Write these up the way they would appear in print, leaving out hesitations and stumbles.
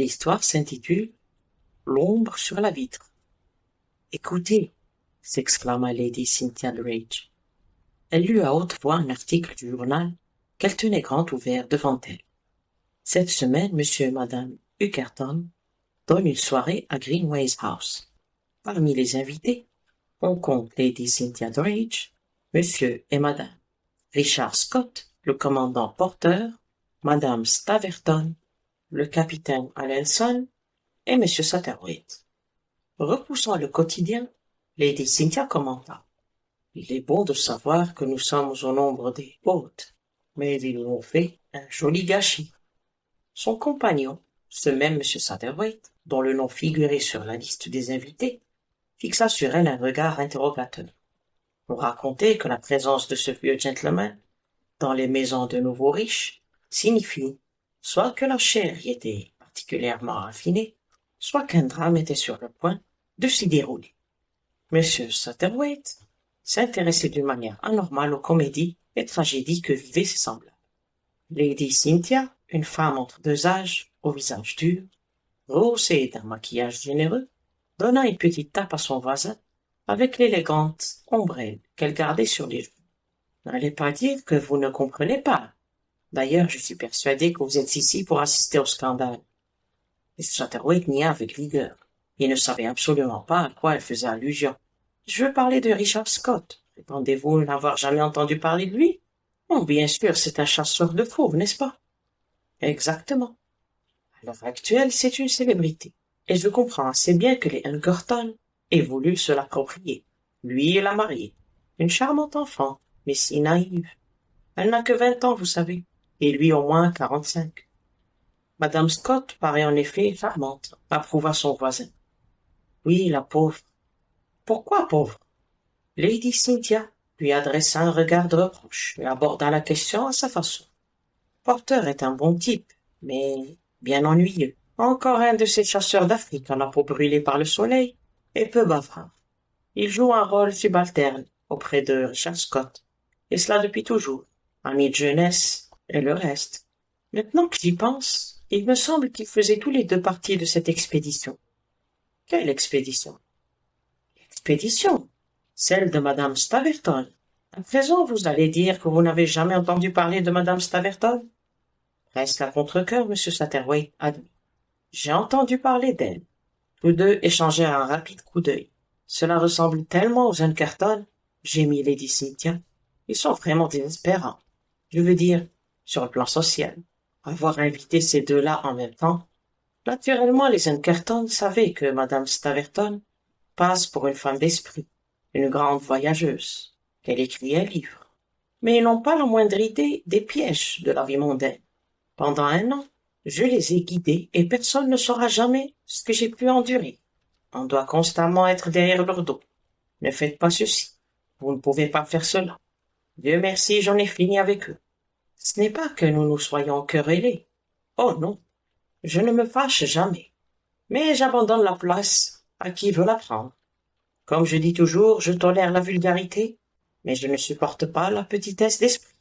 L'histoire s'intitule L'ombre sur la vitre. Écoutez, s'exclama Lady Cynthia Drake. Elle lut à haute voix un article du journal qu'elle tenait grand ouvert devant elle. Cette semaine, monsieur et madame Uckerton donnent une soirée à Greenways House. Parmi les invités, on compte Lady Cynthia Drake, monsieur et madame Richard Scott, le commandant Porter, madame Staverton, le capitaine Allenson et monsieur Satterthwaite. Repoussant le quotidien, Lady Cynthia commenta. Il est bon de savoir que nous sommes au nombre des hôtes, mais ils ont fait un joli gâchis. Son compagnon, ce même monsieur Satterthwaite, dont le nom figurait sur la liste des invités, fixa sur elle un regard interrogateur. On racontait que la présence de ce vieux gentleman dans les maisons de nouveaux riches signifie soit que la chair y était particulièrement raffinée, soit qu'un drame était sur le point de s'y dérouler. Monsieur Satterthwaite s'intéressait d'une manière anormale aux comédies et tragédies que vivaient ses semblables. Lady Cynthia, une femme entre deux âges, au visage dur, rehaussée d'un maquillage généreux, donna une petite tape à son voisin avec l'élégante ombrelle qu'elle gardait sur les joues. N'allez pas dire que vous ne comprenez pas. D'ailleurs, je suis persuadé que vous êtes ici pour assister au scandale. M. Satterthwaite nia avec vigueur. Il ne savait absolument pas à quoi elle faisait allusion. Je veux parler de Richard Scott. Répondez-vous n'avoir jamais entendu parler de lui? Oh, bien sûr, c'est un chasseur de fauves, n'est-ce pas? Exactement. À l'heure actuelle, c'est une célébrité. Et je comprends assez bien que les Elgerton aient voulu se l'approprier. Lui et la mariée. Une charmante enfant, mais si naïve. Elle n'a que 20 ans, vous savez, et lui au moins 45. Madame Scott paraît en effet charmante, approuva son voisin. Oui, la pauvre. Pourquoi pauvre? Lady Cynthia lui adressa un regard de reproche et aborda la question à sa façon. Porter est un bon type, mais bien ennuyeux. Encore un de ces chasseurs d'Afrique à la peau brûlée par le soleil et peu bavard. Il joue un rôle subalterne auprès de Richard Scott, et cela depuis toujours, ami de jeunesse et le reste. Maintenant que j'y pense, il me semble qu'ils faisaient tous les deux partie de cette expédition. Quelle expédition? Expédition? Celle de madame Staverton. À présent, vous allez dire que vous n'avez jamais entendu parler de madame Staverton? Presque à contre-cœur, monsieur Satterthwaite admit. J'ai entendu parler d'elle. Tous deux échangèrent un rapide coup d'œil. Cela ressemble tellement aux Elgerton, gémit Lady Cynthia. Ils sont vraiment désespérants. Je veux dire, sur le plan social. Avoir invité ces deux-là en même temps. Naturellement, les Elgerton savaient que madame Staverton passe pour une femme d'esprit, une grande voyageuse, qu'elle écrit un livre. Mais ils n'ont pas la moindre idée des pièges de la vie mondaine. Pendant 1 an, je les ai guidés et personne ne saura jamais ce que j'ai pu endurer. On doit constamment être derrière leur dos. Ne faites pas ceci. Vous ne pouvez pas faire cela. Dieu merci, j'en ai fini avec eux. Ce n'est pas que nous nous soyons querellés. Oh non, je ne me fâche jamais. Mais j'abandonne la place à qui veut la prendre. Comme je dis toujours, je tolère la vulgarité, mais je ne supporte pas la petitesse d'esprit.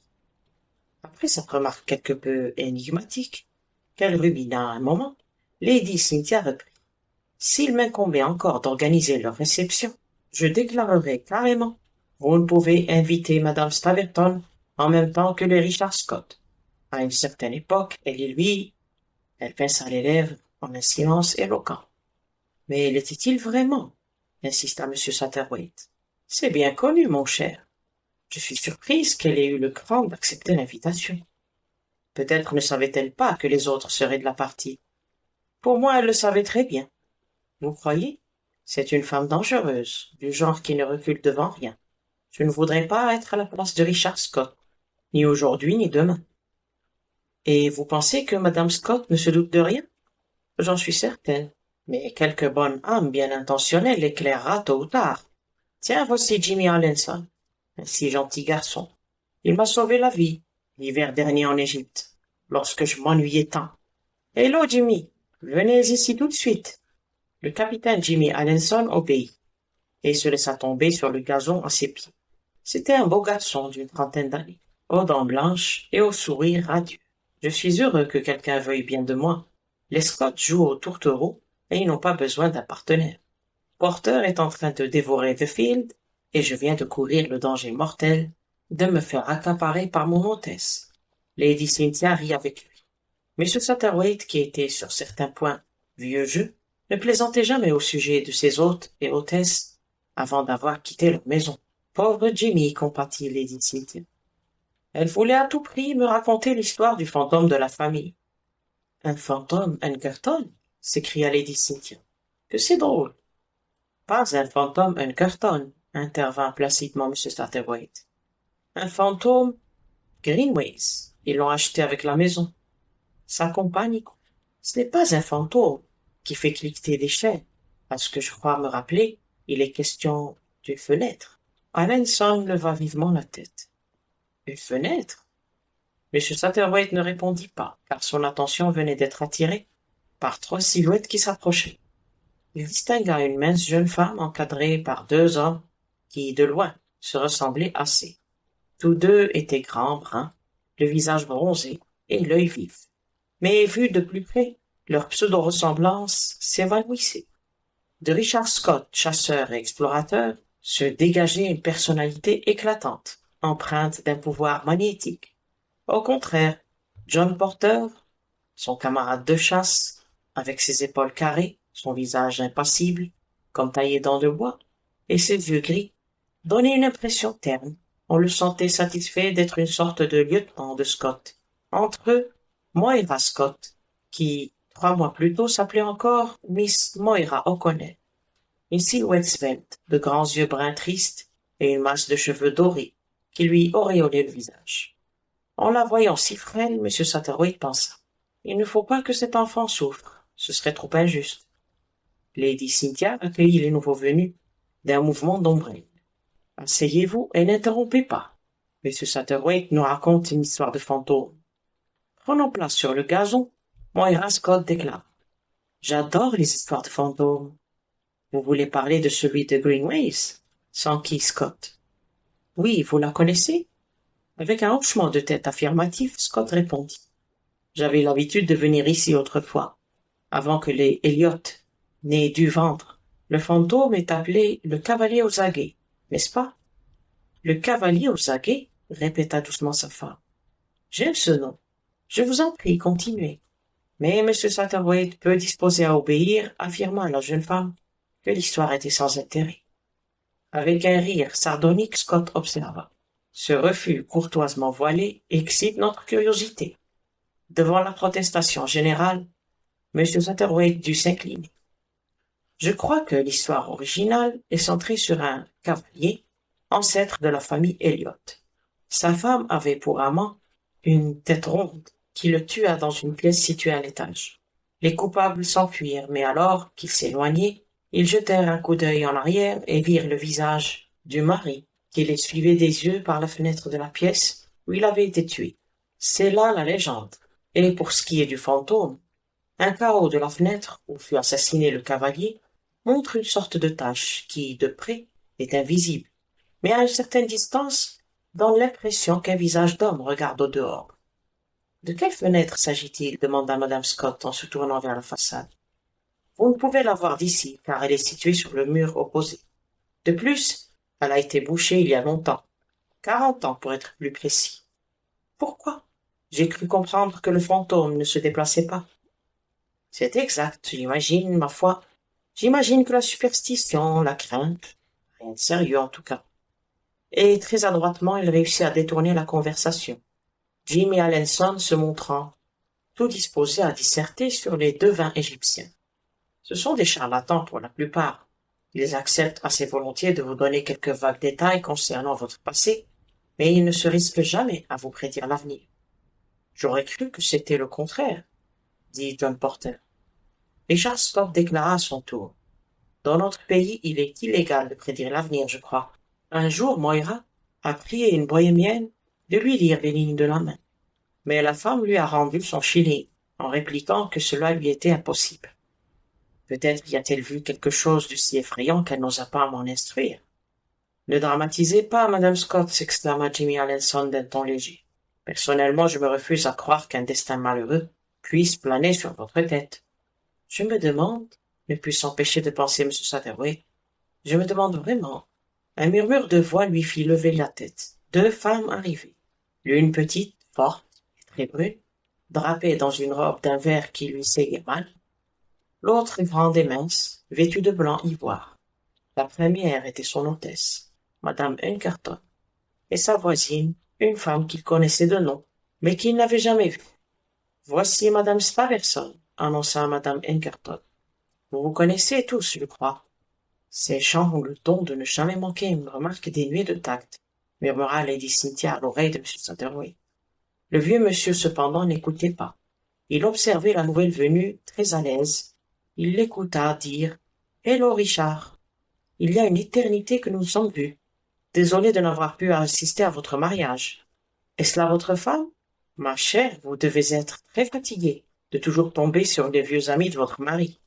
Après cette remarque quelque peu énigmatique, qu'elle rubina un moment, Lady Cynthia reprit. S'il m'incombait encore d'organiser leur réception, je déclarerais carrément: vous ne pouvez inviter madame Staverton en même temps que le Richard Scott. À une certaine époque, elle et lui... Elle pinça les lèvres en un silence éloquent. Mais l'était-il vraiment? Insista M. Satterthwaite. C'est bien connu, mon cher. Je suis surprise qu'elle ait eu le cran d'accepter l'invitation. Peut-être ne savait-elle pas que les autres seraient de la partie. Pour moi, elle le savait très bien. Vous croyez? C'est une femme dangereuse, du genre qui ne recule devant rien. Je ne voudrais pas être à la place de Richard Scott, ni aujourd'hui ni demain. Et vous pensez que madame Scott ne se doute de rien? J'en suis certaine. Mais quelque bonne âme bien intentionnelle l'éclairera tôt ou tard. Tiens, voici Jimmy Allenson, un si gentil garçon. Il m'a sauvé la vie, l'hiver dernier en Égypte, lorsque je m'ennuyais tant. Hello, Jimmy, venez ici tout de suite. Le capitaine Jimmy Allenson obéit, et se laissa tomber sur le gazon à ses pieds. C'était un beau garçon d'une 30aine d'années, aux dents blanches et au sourire radieux. Je suis heureux que quelqu'un veuille bien de moi. Les Scott jouent au tourtereau et ils n'ont pas besoin d'un partenaire. Porter est en train de dévorer The Field et je viens de courir le danger mortel de me faire accaparer par mon hôtesse. Lady Cynthia rit avec lui. Monsieur Satterthwaite, qui était sur certains points vieux jeu, ne plaisantait jamais au sujet de ses hôtes et hôtesses avant d'avoir quitté leur maison. Pauvre Jimmy, compatit Lady Cynthia. Elle voulait à tout prix me raconter l'histoire du fantôme de la famille. Un fantôme, Engerton? S'écria Lady Cynthia. Que c'est drôle. Pas un fantôme Engerton, intervint placidement M. Satterthwaite. Un fantôme Greenways. Ils l'ont acheté avec la maison. Sa compagne, ce n'est pas un fantôme qui fait cliqueter des chaînes. À ce que je crois me rappeler, il est question d'une fenêtre. Alenson leva vivement la tête. Une fenêtre? M. Satterthwaite ne répondit pas, car son attention venait d'être attirée par trois silhouettes qui s'approchaient. Il distingua une mince jeune femme encadrée par deux hommes qui, de loin, se ressemblaient assez. Tous deux étaient grands, bruns, le visage bronzé et l'œil vif. Mais vus de plus près, leur pseudo-ressemblance s'évanouissait. De Richard Scott, chasseur et explorateur, se dégageait une personnalité éclatante, empreinte d'un pouvoir magnétique. Au contraire, John Porter, son camarade de chasse, avec ses épaules carrées, son visage impassible, comme taillé dans le bois, et ses yeux gris, donnait une impression terne. On le sentait satisfait d'être une sorte de lieutenant de Scott. Entre eux, Moira Scott, qui, 3 mois plus tôt, s'appelait encore Miss Moira O'Connell. Une silhouette svelte, de grands yeux bruns tristes et une masse de cheveux dorés qui lui auréolaient le visage. En la voyant si frêle, M. Satterthwaite pensa. Il ne faut pas que cet enfant souffre, ce serait trop injuste. Lady Cynthia accueillit les nouveaux venus d'un mouvement d'ombrelle. Asseyez-vous et n'interrompez pas. M. Satterthwaite nous raconte une histoire de fantôme. Prenons place sur le gazon. Moira Scott déclare. J'adore les histoires de fantômes. Vous voulez parler de celui de Greenways? S'enquit Scott. Oui, vous la connaissez? Avec un hochement de tête affirmatif, Scott répondit. J'avais l'habitude de venir ici autrefois, avant que les Elliot n'aient dû vendre. Le fantôme est appelé le cavalier aux aguets, n'est-ce pas? Le cavalier aux aguets, répéta doucement sa femme. J'aime ce nom. Je vous en prie, continuez. Mais M. Satterthwaite peu disposé à obéir, affirma à la jeune femme que l'histoire était sans intérêt. Avec un rire sardonique, Scott observa. Ce refus courtoisement voilé excite notre curiosité. Devant la protestation générale, M. Satterthwaite dut s'incliner. Je crois que l'histoire originale est centrée sur un cavalier, ancêtre de la famille Elliot. Sa femme avait pour amant une tête ronde qui le tua dans une pièce située à l'étage. Les coupables s'enfuirent, mais alors qu'ils s'éloignaient, ils jetèrent un coup d'œil en arrière et virent le visage du mari qui les suivait des yeux par la fenêtre de la pièce où il avait été tué. C'est là la légende. Et pour ce qui est du fantôme, un carreau de la fenêtre où fut assassiné le cavalier montre une sorte de tache qui, de près, est invisible, mais à une certaine distance donne l'impression qu'un visage d'homme regarde au dehors. De quelle fenêtre s'agit-il? Demanda Madame Scott en se tournant vers la façade. Vous ne pouvez la voir d'ici, car elle est située sur le mur opposé. De plus, elle a été bouchée il y a longtemps. 40 ans pour être plus précis. Pourquoi? J'ai cru comprendre que le fantôme ne se déplaçait pas. C'est exact, j'imagine, ma foi. J'imagine que la superstition, la crainte, rien de sérieux en tout cas. Et très adroitement, il réussit à détourner la conversation. Jim et Alenson se montrant tout disposés à disserter sur les devins égyptiens. Ce sont des charlatans pour la plupart. Ils acceptent assez volontiers de vous donner quelques vagues détails concernant votre passé, mais ils ne se risquent jamais à vous prédire l'avenir. J'aurais cru que c'était le contraire, dit John Porter. Richard Scott déclara à son tour. Dans notre pays, il est illégal de prédire l'avenir, je crois. Un jour, Moira a prié une bohémienne de lui lire les lignes de la main. Mais la femme lui a rendu son shilling, en répliquant que cela lui était impossible. Peut-être y a-t-elle vu quelque chose de si effrayant qu'elle n'osa pas m'en instruire. Ne dramatisez pas, Madame Scott, s'exclama Jimmy Alenson d'un ton léger. Personnellement, je me refuse à croire qu'un destin malheureux puisse planer sur votre tête. Je me demande, ne put s'empêcher de penser M. Satterwhite, je me demande vraiment. Un murmure de voix lui fit lever la tête. Deux femmes arrivaient. L'une petite, forte et très brune, drapée dans une robe d'un vert qui lui séguait mal. L'autre grande et mince, vêtue de blanc ivoire. La première était son hôtesse, Madame Hunkerton, et sa voisine, une femme qu'il connaissait de nom, mais qu'il n'avait jamais vue. Voici Madame Staverson, annonça Madame Hunkerton. Vous vous connaissez tous, je crois. Ces chants ont le don de ne jamais manquer une remarque dénuée de tact, murmura Lady Cynthia à l'oreille de M. Satterwhite. Le vieux monsieur, cependant, n'écoutait pas. Il observait la nouvelle venue très à l'aise. Il l'écouta dire « Hello, Richard. Il y a une éternité que nous nous sommes vus. Désolé de n'avoir pu assister à votre mariage. Est-ce là votre femme? Ma chère, vous devez être très fatiguée de toujours tomber sur les vieux amis de votre mari. »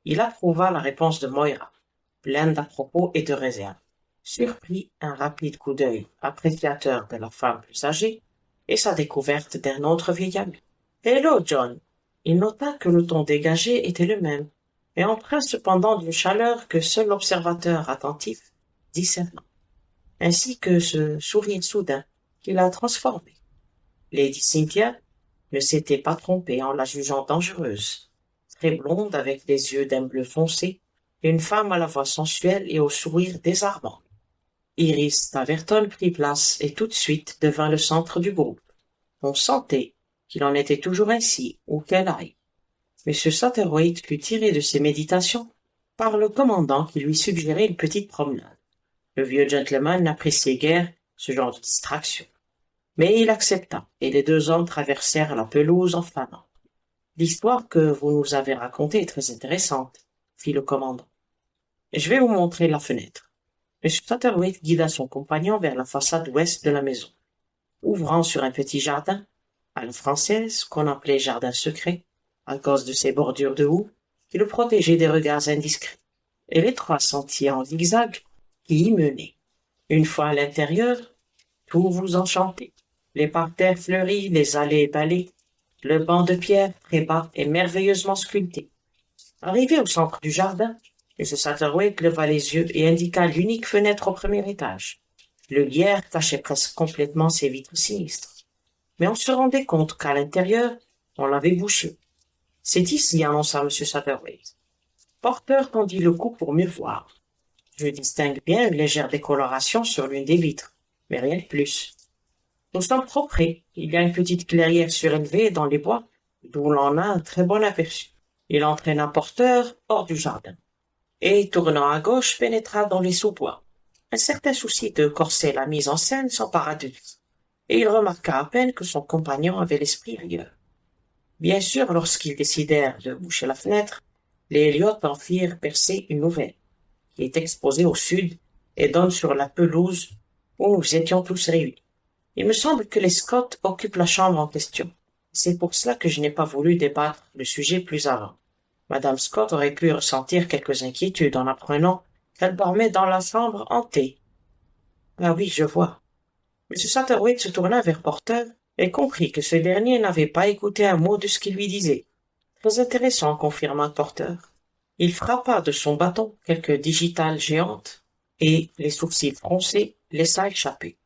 Il approuva la réponse de Moira, pleine d'à-propos et de réserve. Surprit un rapide coup d'œil appréciateur de la femme plus âgée et sa découverte d'un autre vieil ami. « Hello, John !» Il nota que le ton dégagé était le même, mais empreint cependant d'une chaleur que seul l'observateur attentif discerna, ainsi que ce sourire soudain qui l'a transformé. Lady Cynthia ne s'était pas trompée en la jugeant dangereuse, très blonde avec des yeux d'un bleu foncé, et une femme à la voix sensuelle et au sourire désarmant. Iris Staverton prit place et tout de suite devint le centre du groupe. On sentait qu'il en était toujours ainsi, où qu'elle aille. M. Satterwhite fut tiré de ses méditations par le commandant qui lui suggérait une petite promenade. Le vieux gentleman n'appréciait guère ce genre de distraction. Mais il accepta, et les deux hommes traversèrent la pelouse en flânant. « L'histoire que vous nous avez racontée est très intéressante, » fit le commandant. « Je vais vous montrer la fenêtre. » M. Satterwhite guida son compagnon vers la façade ouest de la maison, ouvrant sur un petit jardin, à la française, qu'on appelait jardin secret, à cause de ses bordures de houx, qui le protégeaient des regards indiscrets, et l'étroit sentier en zigzag qui y menait. Une fois à l'intérieur, tout vous enchantait. Les parterres fleuris, les allées étalées, le banc de pierre très bas et merveilleusement sculpté. Arrivé au centre du jardin, M. Satterwhite leva les yeux et indiqua l'unique fenêtre au premier étage. Le lierre cachait presque complètement ses vitres sinistres, mais on se rendait compte qu'à l'intérieur, on l'avait bouché. « C'est ici, » annonça M. Satterwhite. Porter tendit le cou pour mieux voir. « Je distingue bien une légère décoloration sur l'une des vitres, mais rien de plus. Nous sommes trop près. Il y a une petite clairière surélevée dans les bois, d'où l'on a un très bon aperçu. » Il entraîna Porter hors du jardin, et, tournant à gauche, pénétra dans les sous-bois. Un certain souci de corser la mise en scène s'empara de lui, et il remarqua à peine que son compagnon avait l'esprit ailleurs. Bien sûr, lorsqu'ils décidèrent de boucher la fenêtre, les Elliot en firent percer une nouvelle, qui est exposée au sud et donne sur la pelouse où nous étions tous réunis. Il me semble que les Scott occupent la chambre en question. C'est pour cela que je n'ai pas voulu débattre le sujet plus avant. Madame Scott aurait pu ressentir quelques inquiétudes en apprenant qu'elle dormait dans la chambre hantée. Ah oui, je vois. M. Satterwhite se tourna vers Porter et comprit que ce dernier n'avait pas écouté un mot de ce qu'il lui disait. Très intéressant, confirma Porter. Il frappa de son bâton quelques digitales géantes et, les sourcils froncés, laissa échapper.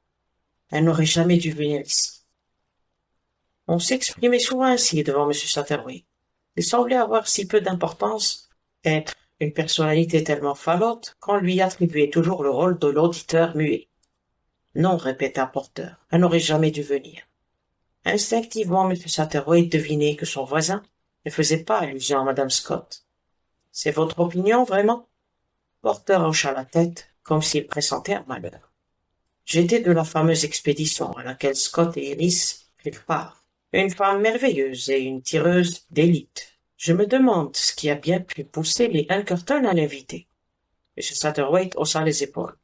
Elle n'aurait jamais dû venir ici. On s'exprimait souvent ainsi devant M. Satterwhite. Il semblait avoir si peu d'importance, être une personnalité tellement falote qu'on lui attribuait toujours le rôle de l'auditeur muet. Non, répéta Porter, elle n'aurait jamais dû venir. Instinctivement, M. Satterwhite devinait que son voisin ne faisait pas allusion à Madame Scott. C'est votre opinion, vraiment? Porter hocha la tête, comme s'il pressentait un malheur. J'étais de la fameuse expédition à laquelle Scott et Iris prirent part. Une femme merveilleuse et une tireuse d'élite. Je me demande ce qui a bien pu pousser les Hunkerton à l'inviter. M. Satterwhite haussa les épaules.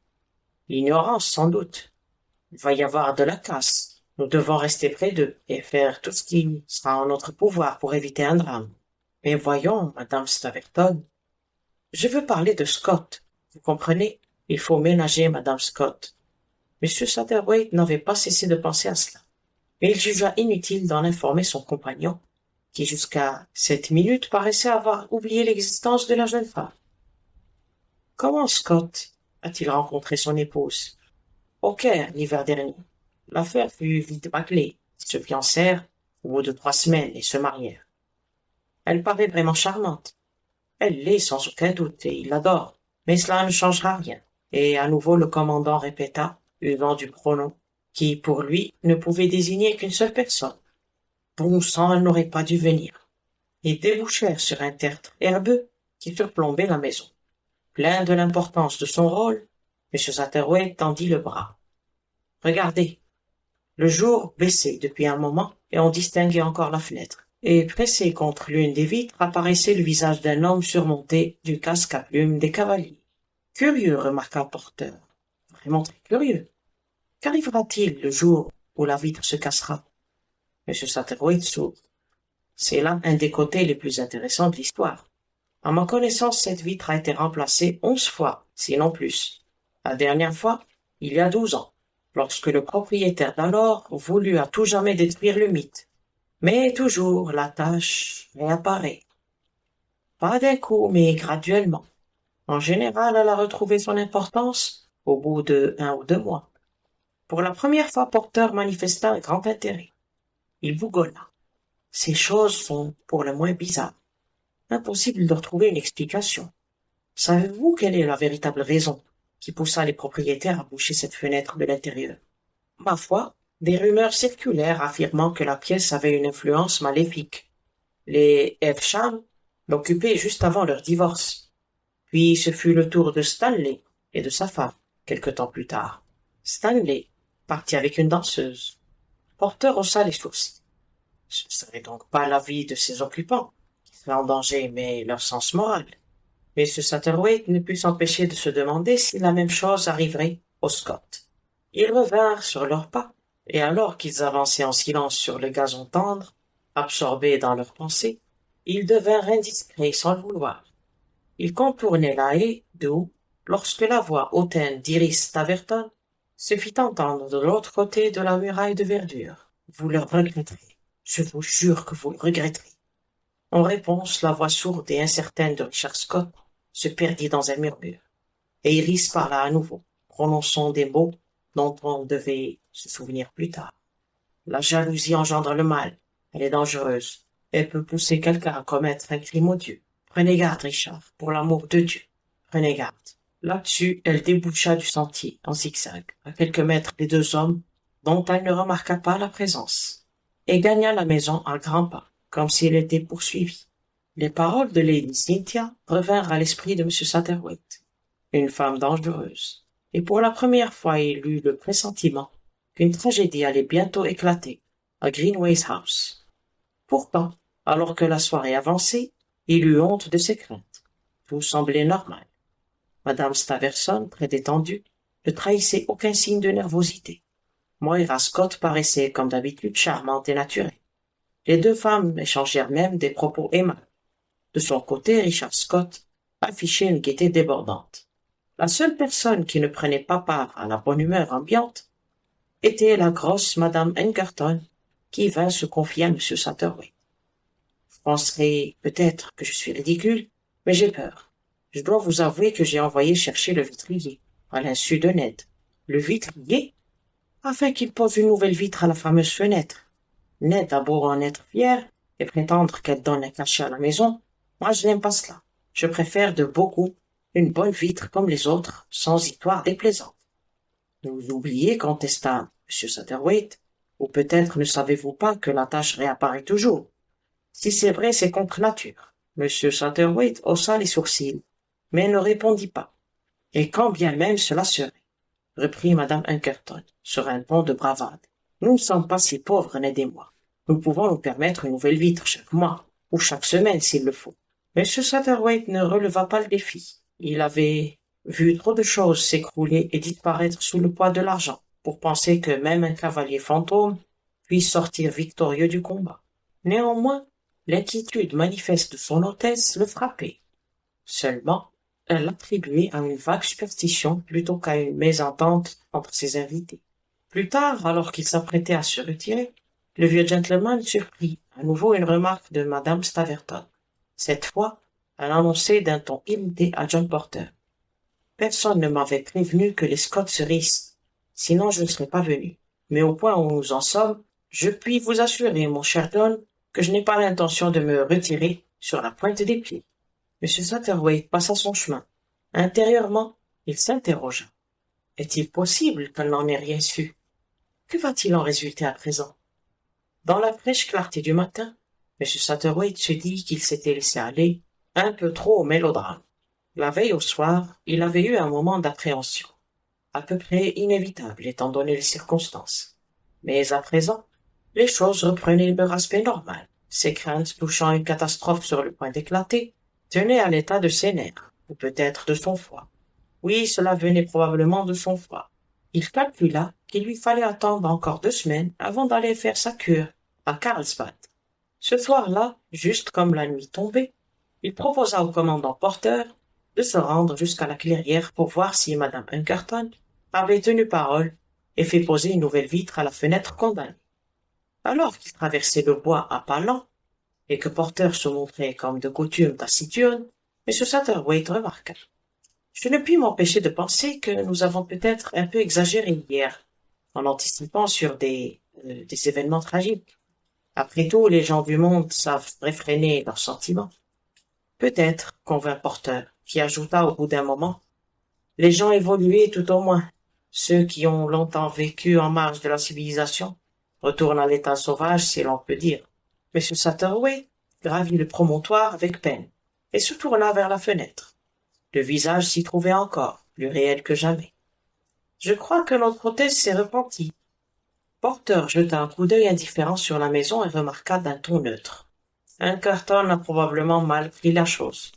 L'ignorance, sans doute. Il va y avoir de la casse. Nous devons rester près d'eux et faire tout ce qui sera en notre pouvoir pour éviter un drame. Mais voyons, Madame Staverton, je veux parler de Scott. Vous comprenez? Il faut ménager Madame Scott. M. Satterwhite n'avait pas cessé de penser à cela, mais il jugea inutile d'en informer son compagnon, qui jusqu'à cette minute paraissait avoir oublié l'existence de la jeune femme. Comment Scott a-t-il rencontré son épouse? Au Caire, l'hiver dernier. L'affaire fut vite bâclée. Ils se fiancèrent au bout de 3 semaines et se marièrent. Elle paraît vraiment charmante. Elle l'est sans aucun doute et il l'adore. Mais cela ne changera rien. Et à nouveau le commandant répéta, usant du pronom, qui pour lui ne pouvait désigner qu'une seule personne. Bon sang, elle n'aurait pas dû venir. Ils débouchèrent sur un tertre herbeux qui surplombait la maison. Plein de l'importance de son rôle, M. Satterwhite tendit le bras. Regardez. Le jour baissait depuis un moment et on distinguait encore la fenêtre. Et pressé contre l'une des vitres apparaissait le visage d'un homme surmonté du casque à plumes des cavaliers. Curieux, remarqua Porter. Vraiment très curieux. Qu'arrivera-t-il le jour où la vitre se cassera? M. Satterwhite sourit. C'est là un des côtés les plus intéressants de l'histoire. À ma connaissance, cette vitre a été remplacée 11 fois, sinon plus. La dernière fois, il y a 12 ans, lorsque le propriétaire d'alors voulut à tout jamais détruire le mythe. Mais toujours la tâche réapparaît. Pas d'un coup, mais graduellement. En général, elle a retrouvé son importance au bout de 1 ou 2 mois. Pour la première fois, Porter manifesta un grand intérêt. Il bougonna. Ces choses sont pour le moins bizarres. Impossible de retrouver une explication. Savez-vous quelle est la véritable raison qui poussa les propriétaires à boucher cette fenêtre de l'intérieur? Ma foi, des rumeurs circulèrent affirmant que la pièce avait une influence maléfique. Les Evesham l'occupaient juste avant leur divorce. Puis ce fut le tour de Stanley et de sa femme, quelque temps plus tard. Stanley partit avec une danseuse. Porter haussa les sourcils. Ce ne serait donc pas la vie de ses occupants qui serait en danger, mais leur sens moral. Mais ce Satterwhite ne put s'empêcher de se demander si la même chose arriverait aux Scott. Ils revinrent sur leurs pas, et alors qu'ils avançaient en silence sur le gazon tendre, absorbés dans leurs pensées, ils devinrent indiscrets sans le vouloir. Ils contournaient la haie d'où, lorsque la voix hautaine d'Iris Staverton se fit entendre de l'autre côté de la muraille de verdure. Vous le regretterez. Je vous jure que vous le regretterez. En réponse, la voix sourde et incertaine de Richard Scott se perdit dans un murmure. Et Iris parla à nouveau, prononçant des mots dont on devait se souvenir plus tard. La jalousie engendre le mal. Elle est dangereuse. Elle peut pousser quelqu'un à commettre un crime odieux. Prenez garde, Richard, pour l'amour de Dieu. Prenez garde. Là-dessus, elle déboucha du sentier, en zigzag, à quelques mètres des 2 hommes, dont elle ne remarqua pas la présence, et gagna la maison à grands pas, comme s'il était poursuivi. Les paroles de Lady Cynthia revinrent à l'esprit de M. Satterwhite. Une femme dangereuse. Et pour la première fois, il eut le pressentiment qu'une tragédie allait bientôt éclater à Greenways House. Pourtant, alors que la soirée avançait, il eut honte de ses craintes. Tout semblait normal. Madame Staverson, très détendue, ne trahissait aucun signe de nervosité. Moira Scott paraissait, comme d'habitude, charmante et naturelle. Les 2 femmes échangèrent même des propos aimables. De son côté, Richard Scott affichait une gaieté débordante. La seule personne qui ne prenait pas part à la bonne humeur ambiante était la grosse Madame Engerton, qui vint se confier à M. Satterwhite. Vous penserez peut-être que je suis ridicule, mais j'ai peur. Je dois vous avouer que j'ai envoyé chercher le vitrier, à l'insu de Ned. Le vitrier? Afin qu'il pose une nouvelle vitre à la fameuse fenêtre. Ned a beau en être fier et prétendre qu'elle donne un cachet à la maison, moi je n'aime pas cela. Je préfère de beaucoup une bonne vitre comme les autres, sans histoire déplaisante. Vous oubliez, contesta M. Satterwhite, ou peut-être ne savez-vous pas que la tache réapparaît toujours. Si c'est vrai, c'est contre nature. M. Satterwhite haussa les sourcils, mais ne répondit pas. Et quand bien même cela serait, reprit Madame Engerton, sur un ton de bravade. Nous ne sommes pas si pauvres, Ned et moi. Nous pouvons nous permettre une nouvelle vitre chaque mois, ou chaque semaine s'il le faut. M. Satterwhite ne releva pas le défi. Il avait vu trop de choses s'écrouler et disparaître sous le poids de l'argent, pour penser que même un cavalier fantôme puisse sortir victorieux du combat. Néanmoins, l'inquiétude manifeste de son hôtesse le frappait. Seulement, elle l'attribuait à une vague superstition plutôt qu'à une mésentente entre ses invités. Plus tard, alors qu'il s'apprêtait à se retirer, le vieux gentleman surprit À nouveau une remarque de madame Staverton. Cette fois, elle annonçait d'un ton irrité à John Porter. Personne ne m'avait prévenu que les Scott seraient ici, sinon je ne serais pas venu. Mais au point où nous en sommes, je puis vous assurer, mon cher John, que je n'ai pas l'intention de me retirer sur la pointe des pieds. M. Satterwhite passa son chemin. Intérieurement, il s'interrogea. Est-il possible qu'elle n'en ait rien su? Que va-t-il en résulter à présent? Dans la fraîche clarté du matin, M. Satterwhite se dit qu'il s'était laissé aller un peu trop au mélodrame. La veille au soir, il avait eu un moment d'appréhension, à peu près inévitable étant donné les circonstances. Mais à présent, les choses reprenaient leur aspect normal. Ses craintes touchant une catastrophe sur le point d'éclater tenaient à l'état de ses nerfs, ou peut-être de son foie. Oui, cela venait probablement de son foie. Il calcula qu'il lui fallait attendre encore 2 semaines avant d'aller faire sa cure à Carlsbad. Ce soir-là, juste comme la nuit tombait, il proposa au commandant Porter de se rendre jusqu'à la clairière pour voir si madame Hunkerton avait tenu parole et fait poser une nouvelle vitre à la fenêtre condamnée. Alors qu'il traversait le bois à pas lents, et que Porter se montrait comme de coutume taciturne, M. Satterwhite remarqua. Je ne puis m'empêcher de penser que nous avons peut-être un peu exagéré hier, en anticipant sur des événements tragiques. Après tout, les gens du monde savent réfréner leurs sentiments. Peut-être, convint Porter, qui ajouta au bout d'un moment, les gens évolués tout au moins, ceux qui ont longtemps vécu en marge de la civilisation, retournent à l'état sauvage, si l'on peut dire. M. Satterwhite gravit le promontoire avec peine, et se tourna vers la fenêtre. Le visage s'y trouvait encore, plus réel que jamais. Je crois que notre hôtesse s'est repentie. Porter jeta un coup d'œil indifférent sur la maison et remarqua d'un ton neutre. Hunkerton a probablement mal pris la chose.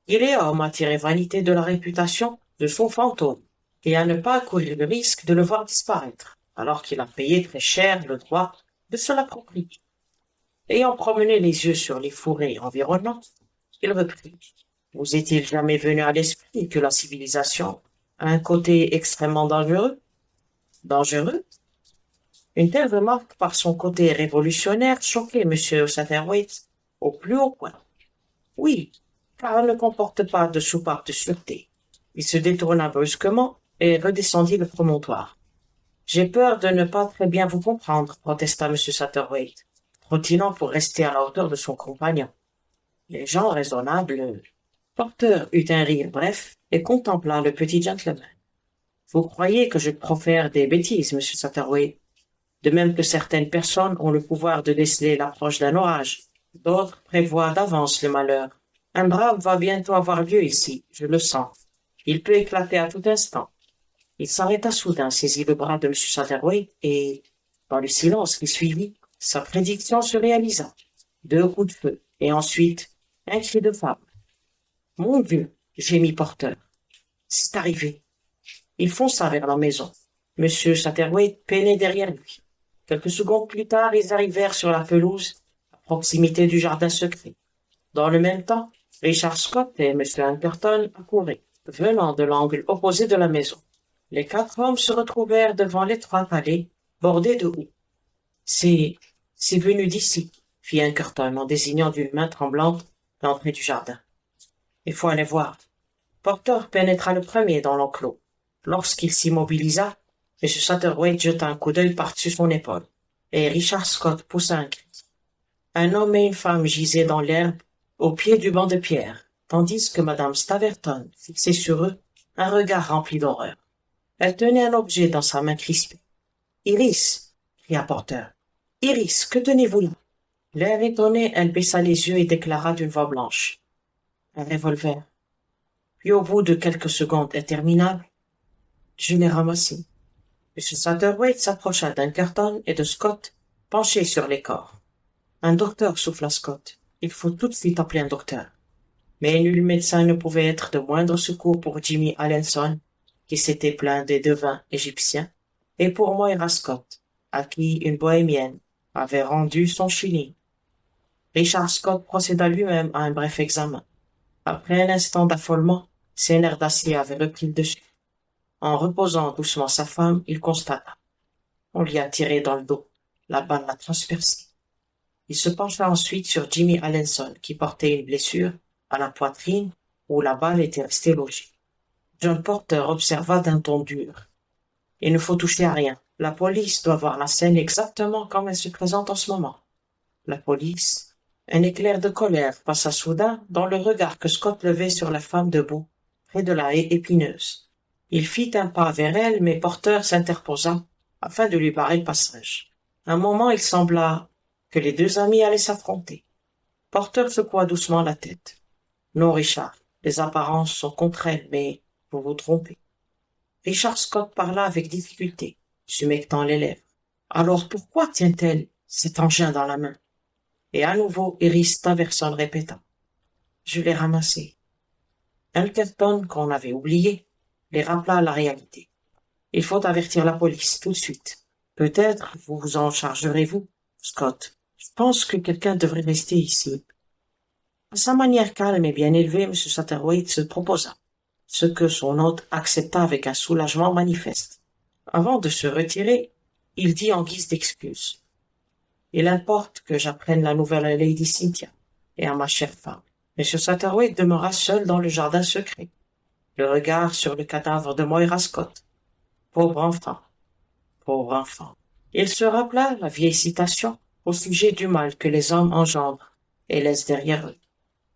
Il est homme à tirer vanité de la réputation de son fantôme et à ne pas courir le risque de le voir disparaître, alors qu'il a payé très cher le droit de se l'approprier. Ayant promené les yeux sur les fourrés environnants, il reprit. Vous est-il jamais venu à l'esprit que la civilisation a un côté extrêmement dangereux? Dangereux? Une telle remarque par son côté révolutionnaire choquait M. Satterwhite au plus haut point. Oui, car elle ne comporte pas de soupape de sûreté. Il se détourna brusquement et redescendit le promontoire. J'ai peur de ne pas très bien vous comprendre, protesta M. Satterwhite, trottinant pour rester à la hauteur de son compagnon. Les gens raisonnables. Porter eut un rire bref et contempla le petit gentleman. Vous croyez que je profère des bêtises, M. Satterwhite? De même que certaines personnes ont le pouvoir de déceler l'approche d'un orage, d'autres prévoient d'avance le malheur. Un drame va bientôt avoir lieu ici, je le sens. Il peut éclater à tout instant. Il s'arrêta soudain, saisit le bras de M. Satterwhite et, dans le silence qui suivit, sa prédiction se réalisa. 2 coups de feu, et ensuite, un cri de femme. Mon Dieu, gémit Porter. C'est arrivé. Il fonça vers la maison. M. Satterwhite peinait derrière lui. Quelques secondes plus tard, ils arrivèrent sur la pelouse, à proximité du jardin secret. Dans le même temps, Richard Scott et M. Hunkerton accouraient, venant de l'angle opposé de la maison. Les 4 hommes se retrouvèrent devant l'étroite allée, bordée de houes. C'est venu d'ici, fit Hunkerton en désignant d'une main tremblante l'entrée du jardin. Il faut aller voir. Porter pénétra le premier dans l'enclos. Lorsqu'il s'immobilisa, M. Satterwhite jeta un coup d'œil par-dessus son épaule, et Richard Scott poussa un cri. Un homme et une femme gisaient dans l'herbe, au pied du banc de pierre, tandis que madame Staverton fixait sur eux un regard rempli d'horreur. Elle tenait un objet dans sa main crispée. « Iris !» cria Porter. « Iris, que tenez-vous là ?» L'air étonné, elle baissa les yeux et déclara d'une voix blanche. « Un revolver. » Puis au bout de quelques secondes interminables, « Je l'ai ramassé. » M. Satterwhite s'approcha d'Hunkerton et de Scott, penchés sur les corps. « Un docteur, souffla Scott. Il faut tout de suite appeler un docteur. » Mais nul médecin ne pouvait être de moindre secours pour Jimmy Allenson, qui s'était plaint des devins égyptiens, et pour Moira Scott, à qui une bohémienne avait rendu son shilling. Richard Scott procéda lui-même à un bref examen. Après un instant d'affolement, ses nerfs d'acier avaient repris le dessus. En reposant doucement sa femme, il constata. On l'y a tiré dans le dos. La balle l'a transpercé. Il se pencha ensuite sur Jimmy Allenson, qui portait une blessure à la poitrine où la balle était restée logée. John Porter observa d'un ton dur. Il ne faut toucher à rien. La police doit voir la scène exactement comme elle se présente en ce moment. La police. Un éclair de colère passa soudain dans le regard que Scott levait sur la femme debout, près de la haie épineuse. Il fit un pas vers elle, mais Porter s'interposa afin de lui barrer le passage. Un moment, il sembla que les deux amis allaient s'affronter. Porter secoua doucement la tête. Non, Richard, les apparences sont contre elle, mais vous vous trompez. Richard Scott parla avec difficulté, s'humectant les lèvres. Alors pourquoi tient-elle cet engin dans la main? Et à nouveau, Iris Taverson répéta. Je l'ai ramassé. Elkerton, qu'on avait oublié, les rappela à la réalité. Il faut avertir la police tout de suite. Peut-être vous vous en chargerez-vous, Scott. Je pense que quelqu'un devrait rester ici. À sa manière calme et bien élevée, M. Satterthwaite se proposa, ce que son hôte accepta avec un soulagement manifeste. Avant de se retirer, il dit en guise d'excuse. Il importe que j'apprenne la nouvelle à Lady Cynthia et à ma chère femme. M. Satterthwaite demeura seul dans le jardin secret, le regard sur le cadavre de Moira Scott. Pauvre enfant, pauvre enfant. Il se rappela la vieille citation au sujet du mal que les hommes engendrent et laissent derrière eux.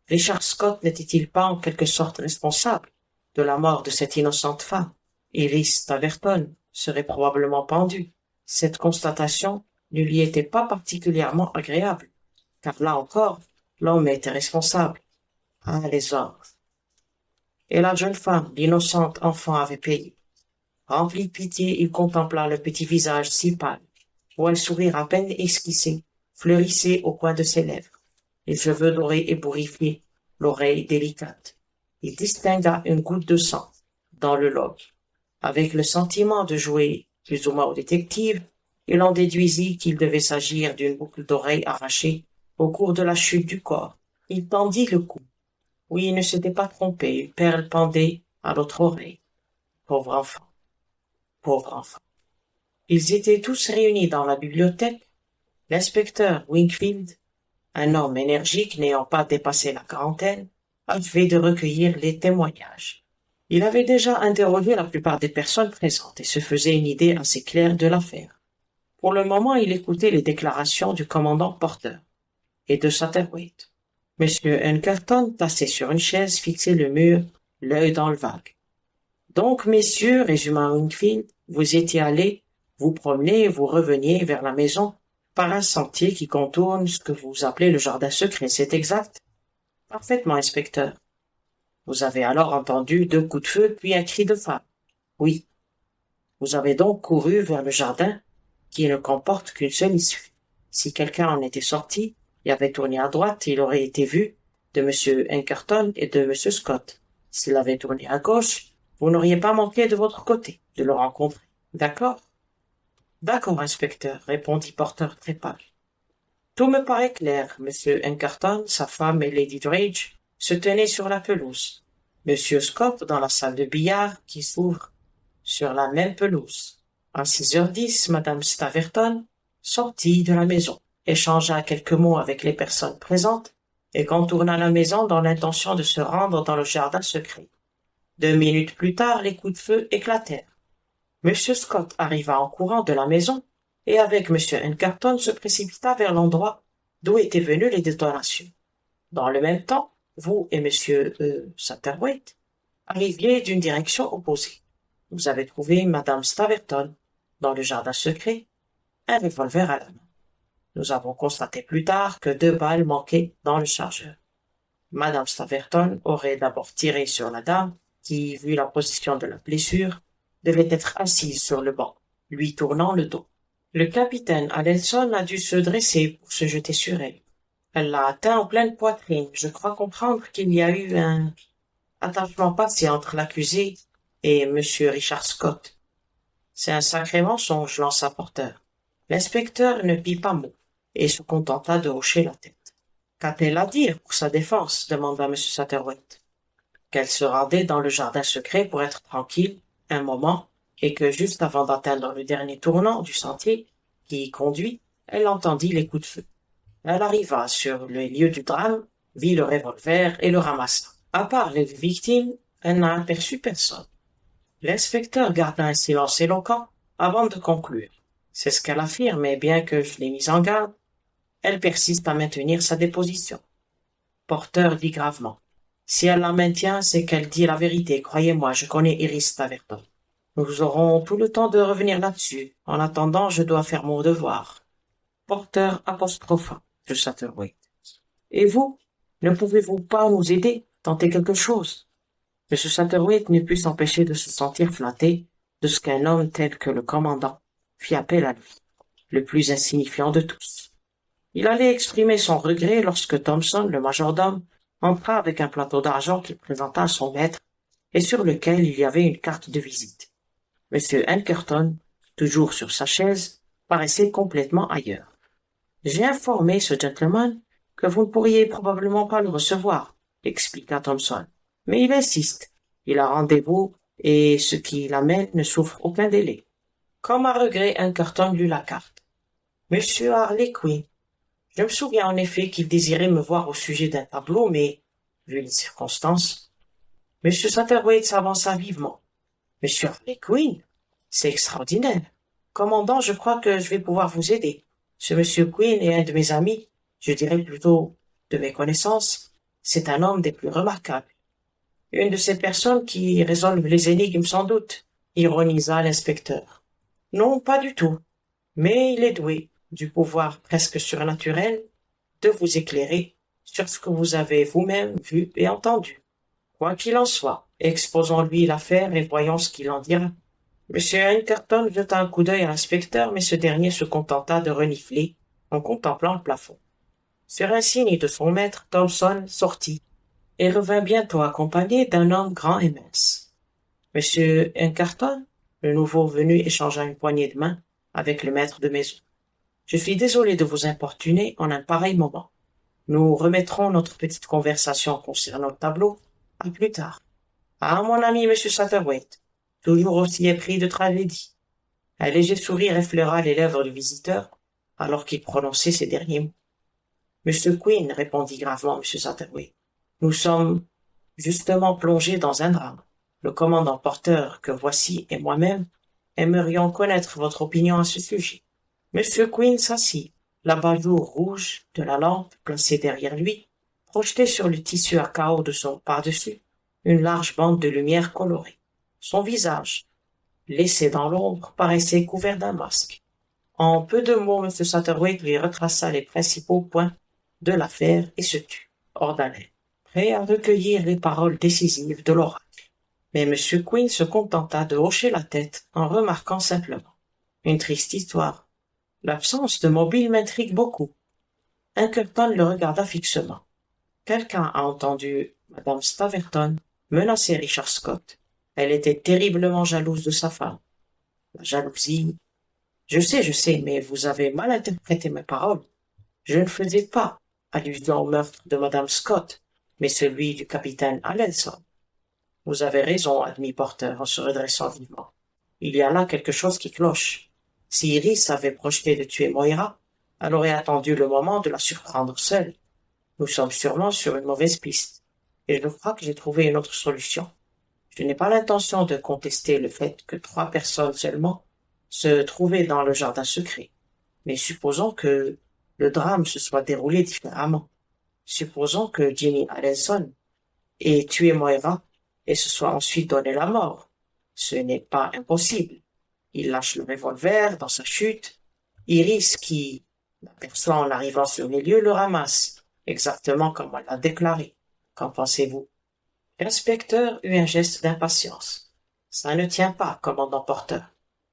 Richard Scott n'était-il pas en quelque sorte responsable de la mort de cette innocente femme? Iris Taverton serait probablement pendue. Cette constatation ne lui était pas particulièrement agréable, car là encore, l'homme était responsable. Ah, les hommes! Et la jeune femme, l'innocente enfant, avait payé. Rempli de pitié, il contempla le petit visage si pâle, où un sourire à peine esquissé fleurissait au coin de ses lèvres, les cheveux dorés ébouriffés, l'oreille délicate. Il distingua une goutte de sang dans le lobe. Avec le sentiment de jouer plus ou moins au détective, il en déduisit qu'il devait s'agir d'une boucle d'oreille arrachée au cours de la chute du corps. Il tendit le cou. Oui, il ne s'était pas trompé, une perle pendait à l'autre oreille. Pauvre enfant, pauvre enfant. Ils étaient tous réunis dans la bibliothèque. L'inspecteur Wingfield, un homme énergique n'ayant pas dépassé la quarantaine, achevait de recueillir les témoignages. Il avait déjà interrogé la plupart des personnes présentes et se faisait une idée assez claire de l'affaire. Pour le moment, il écoutait les déclarations du commandant Porter et de Satterthwaite. M. Elkerton, tassé sur une chaise, fixait le mur, l'œil dans le vague. Donc, messieurs, résuma Wingfield, vous étiez allés, vous promener, vous reveniez vers la maison par un sentier qui contourne ce que vous appelez le jardin secret, c'est exact? Parfaitement, inspecteur. Vous avez alors entendu 2 coups de feu, puis un cri de femme. Oui. Vous avez donc couru vers le jardin, qui ne comporte qu'une seule issue. Si quelqu'un en était sorti et avait tourné à droite, il aurait été vu de M. Elkerton et de M. Scott. S'il avait tourné à gauche, vous n'auriez pas manqué de votre côté de le rencontrer. D'accord? D'accord, inspecteur, répondit Porter très pâle. Tout me paraît clair. M. Elkerton, sa femme et Lady Drage se tenaient sur la pelouse. M. Scott dans la salle de billard qui s'ouvre sur la même pelouse. À 6h10, Madame Staverton sortit de la maison, échangea quelques mots avec les personnes présentes et contourna la maison dans l'intention de se rendre dans le jardin secret. 2 minutes plus tard, les coups de feu éclatèrent. M. Scott arriva en courant de la maison et avec M. Elkerton se précipita vers l'endroit d'où étaient venues les détonations. Dans le même temps, vous et M. Satterthwaite arriviez d'une direction opposée. Vous avez trouvé Madame Staverton dans le jardin secret, un revolver à la main. Nous avons constaté plus tard que 2 balles manquaient dans le chargeur. Madame Staverton aurait d'abord tiré sur la dame qui, vu la position de la blessure, devait être assise sur le banc, lui tournant le dos. Le capitaine Adelson a dû se dresser pour se jeter sur elle. Elle l'a atteint en pleine poitrine. Je crois comprendre qu'il y a eu un attachement passé entre l'accusé et M. Richard Scott. C'est un sacré mensonge, lança Porter. L'inspecteur ne fit pas mot et se contenta de hocher la tête. Qu'a-t-elle à dire pour sa défense? Demanda M. Satterthwaite. Qu'elle se rendait dans le jardin secret pour être tranquille un moment et que juste avant d'atteindre le dernier tournant du sentier qui y conduit, elle entendit les coups de feu. Elle arriva sur le lieu du drame, vit le revolver et le ramassa. À part les victimes, elle n'a aperçu personne. L'inspecteur garda un silence éloquent avant de conclure. C'est ce qu'elle affirme, et bien que je l'ai mise en garde, elle persiste à maintenir sa déposition. Porter dit gravement. Si elle la maintient, c'est qu'elle dit la vérité. Croyez-moi, je connais Iris Staverton. Nous aurons tout le temps de revenir là-dessus. En attendant, je dois faire mon devoir. Porter apostropha de Satterwhite. Et vous, ne pouvez-vous pas nous aider, tenter quelque chose? M. Satterwhite ne put s'empêcher de se sentir flatté de ce qu'un homme tel que le commandant fit appel à lui, le plus insignifiant de tous. Il allait exprimer son regret lorsque Thompson, le majordome, entra avec un plateau d'argent qu'il présenta à son maître et sur lequel il y avait une carte de visite. M. Ankerton, toujours sur sa chaise, paraissait complètement ailleurs. « J'ai informé ce gentleman que vous ne pourriez probablement pas le recevoir, » expliqua Thompson. « Mais il insiste. Il a rendez-vous et ce qui l'amène ne souffre aucun délai. » Comme à regret, Ankerton lut la carte. « Monsieur Harley Quinn. Je me souviens en effet qu'il désirait me voir au sujet d'un tableau, mais, vu les circonstances... » M. Satterwhite s'avança vivement. « Monsieur Harley Quinn, c'est extraordinaire. Commandant, je crois que je vais pouvoir vous aider. Ce monsieur Quinn est un de mes amis, je dirais plutôt de mes connaissances. C'est un homme des plus remarquables. Une de ces personnes qui résolvent les énigmes sans doute, ironisa l'inspecteur. Non, pas du tout. Mais il est doué du pouvoir presque surnaturel de vous éclairer sur ce que vous avez vous-même vu et entendu. Quoi qu'il en soit, exposons-lui l'affaire et voyons ce qu'il en dira. M. Ankerton jeta un coup d'œil à l'inspecteur, mais ce dernier se contenta de renifler en contemplant le plafond. Sur un signe de son maître, Thompson sortit et revint bientôt accompagné d'un homme grand et mince. « Monsieur Ankerton ?» Le nouveau venu échangea une poignée de main avec le maître de maison. « Je suis désolé de vous importuner en un pareil moment. Nous remettrons notre petite conversation concernant le tableau à plus tard. Ah, mon ami Monsieur Satterwhite, toujours aussi épris de tragédie. » Un léger sourire effleura les lèvres du visiteur alors qu'il prononçait ces derniers mots. « Monsieur Quinn, » répondit gravement M. Satterwhite, « nous sommes justement plongés dans un drame. Le commandant Porter que voici et moi-même aimerions connaître votre opinion à ce sujet. » M. Quinn s'assit, l'abat-jour rouge de la lampe placée derrière lui, projetait sur le tissu à carreaux de son par-dessus une large bande de lumière colorée. Son visage, laissé dans l'ombre, paraissait couvert d'un masque. En peu de mots, M. Satterwhite lui retraça les principaux points de l'affaire et se tut, hors d'haleine, prêt à recueillir les paroles décisives de l'oracle. Mais M. Quinn se contenta de hocher la tête en remarquant simplement. Une triste histoire. L'absence de mobile m'intrigue beaucoup. Ankerton le regarda fixement. Quelqu'un a entendu Madame Staverton menacer Richard Scott. Elle était terriblement jalouse de sa femme. La jalousie... Je sais, mais vous avez mal interprété mes paroles. Je ne faisais pas allusion au meurtre de Madame Scott, mais celui du capitaine Allenson. Vous avez raison, admit Porter en se redressant vivement. Il y a là quelque chose qui cloche. Si Iris avait projeté de tuer Moira, elle aurait attendu le moment de la surprendre seule. Nous sommes sûrement sur une mauvaise piste, et je crois que j'ai trouvé une autre solution. Je n'ai pas l'intention de contester le fait que 3 personnes seulement se trouvaient dans le jardin secret, mais supposons que le drame se soit déroulé différemment. Supposons que Jimmy Allenson ait tué Moira et se soit ensuite donné la mort. Ce n'est pas impossible. Il lâche le revolver dans sa chute. Iris, qui l'aperçoit en arrivant sur les lieux, le ramasse, exactement comme elle l'a déclaré. Qu'en pensez-vous? L'inspecteur eut un geste d'impatience. Ça ne tient pas, commandant Porter.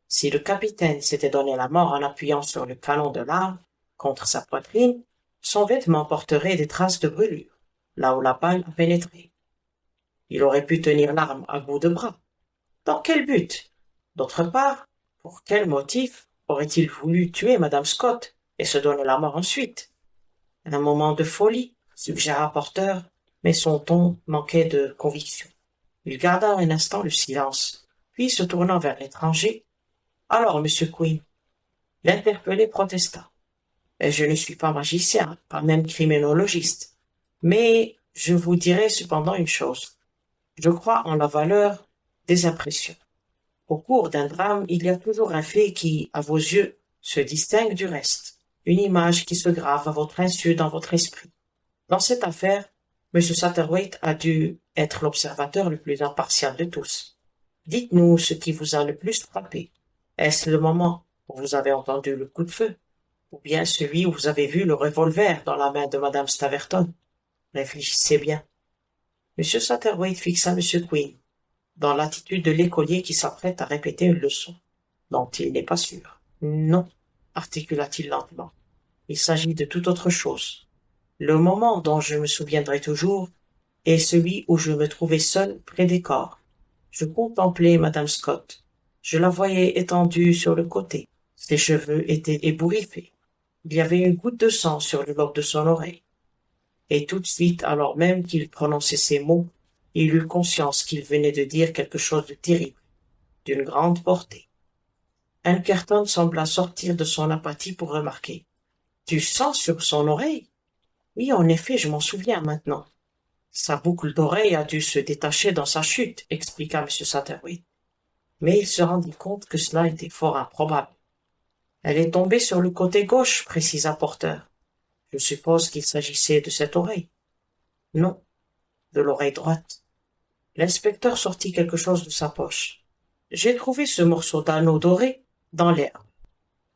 Si le capitaine s'était donné la mort en appuyant sur le canon de l'arme contre sa poitrine, son vêtement porterait des traces de brûlure, là où la balle a pénétré. Il aurait pu tenir l'arme à bout de bras. Dans quel but? D'autre part, pour quel motif aurait-il voulu tuer Madame Scott et se donner la mort ensuite? Un moment de folie, suggéra Porter, mais son ton manquait de conviction. Il garda un instant le silence, puis se tournant vers l'étranger. « Alors, monsieur Quinn ?» L'interpellé protesta. Et je ne suis pas magicien, pas même criminologiste. Mais je vous dirai cependant une chose. Je crois en la valeur des impressions. Au cours d'un drame, il y a toujours un fait qui, à vos yeux, se distingue du reste. Une image qui se grave à votre insu dans votre esprit. Dans cette affaire, M. Satterthwaite a dû être l'observateur le plus impartial de tous. Dites-nous ce qui vous a le plus frappé. Est-ce le moment où vous avez entendu le coup de feu, ou bien celui où vous avez vu le revolver dans la main de Madame Staverton? Réfléchissez bien. M. Satterthwaite fixa M. Quinn, dans l'attitude de l'écolier qui s'apprête à répéter une leçon, dont il n'est pas sûr. Non, articula-t-il lentement. Il s'agit de toute autre chose. Le moment dont je me souviendrai toujours est celui où je me trouvais seul près des corps. Je contemplais Madame Scott. Je la voyais étendue sur le côté. Ses cheveux étaient ébouriffés. Il y avait une goutte de sang sur le lobe de son oreille. Et tout de suite, alors même qu'il prononçait ces mots, il eut conscience qu'il venait de dire quelque chose de terrible, d'une grande portée. Pinkerton sembla sortir de son apathie pour remarquer. Du sang sur son oreille? Oui, en effet, je m'en souviens maintenant. Sa boucle d'oreille a dû se détacher dans sa chute, expliqua M. Satterthwaite. Mais il se rendit compte que cela était fort improbable. Elle est tombée sur le côté gauche, précisa Porter. Je suppose qu'il s'agissait de cette oreille. Non, de l'oreille droite. L'inspecteur sortit quelque chose de sa poche. J'ai trouvé ce morceau d'anneau doré dans l'herbe.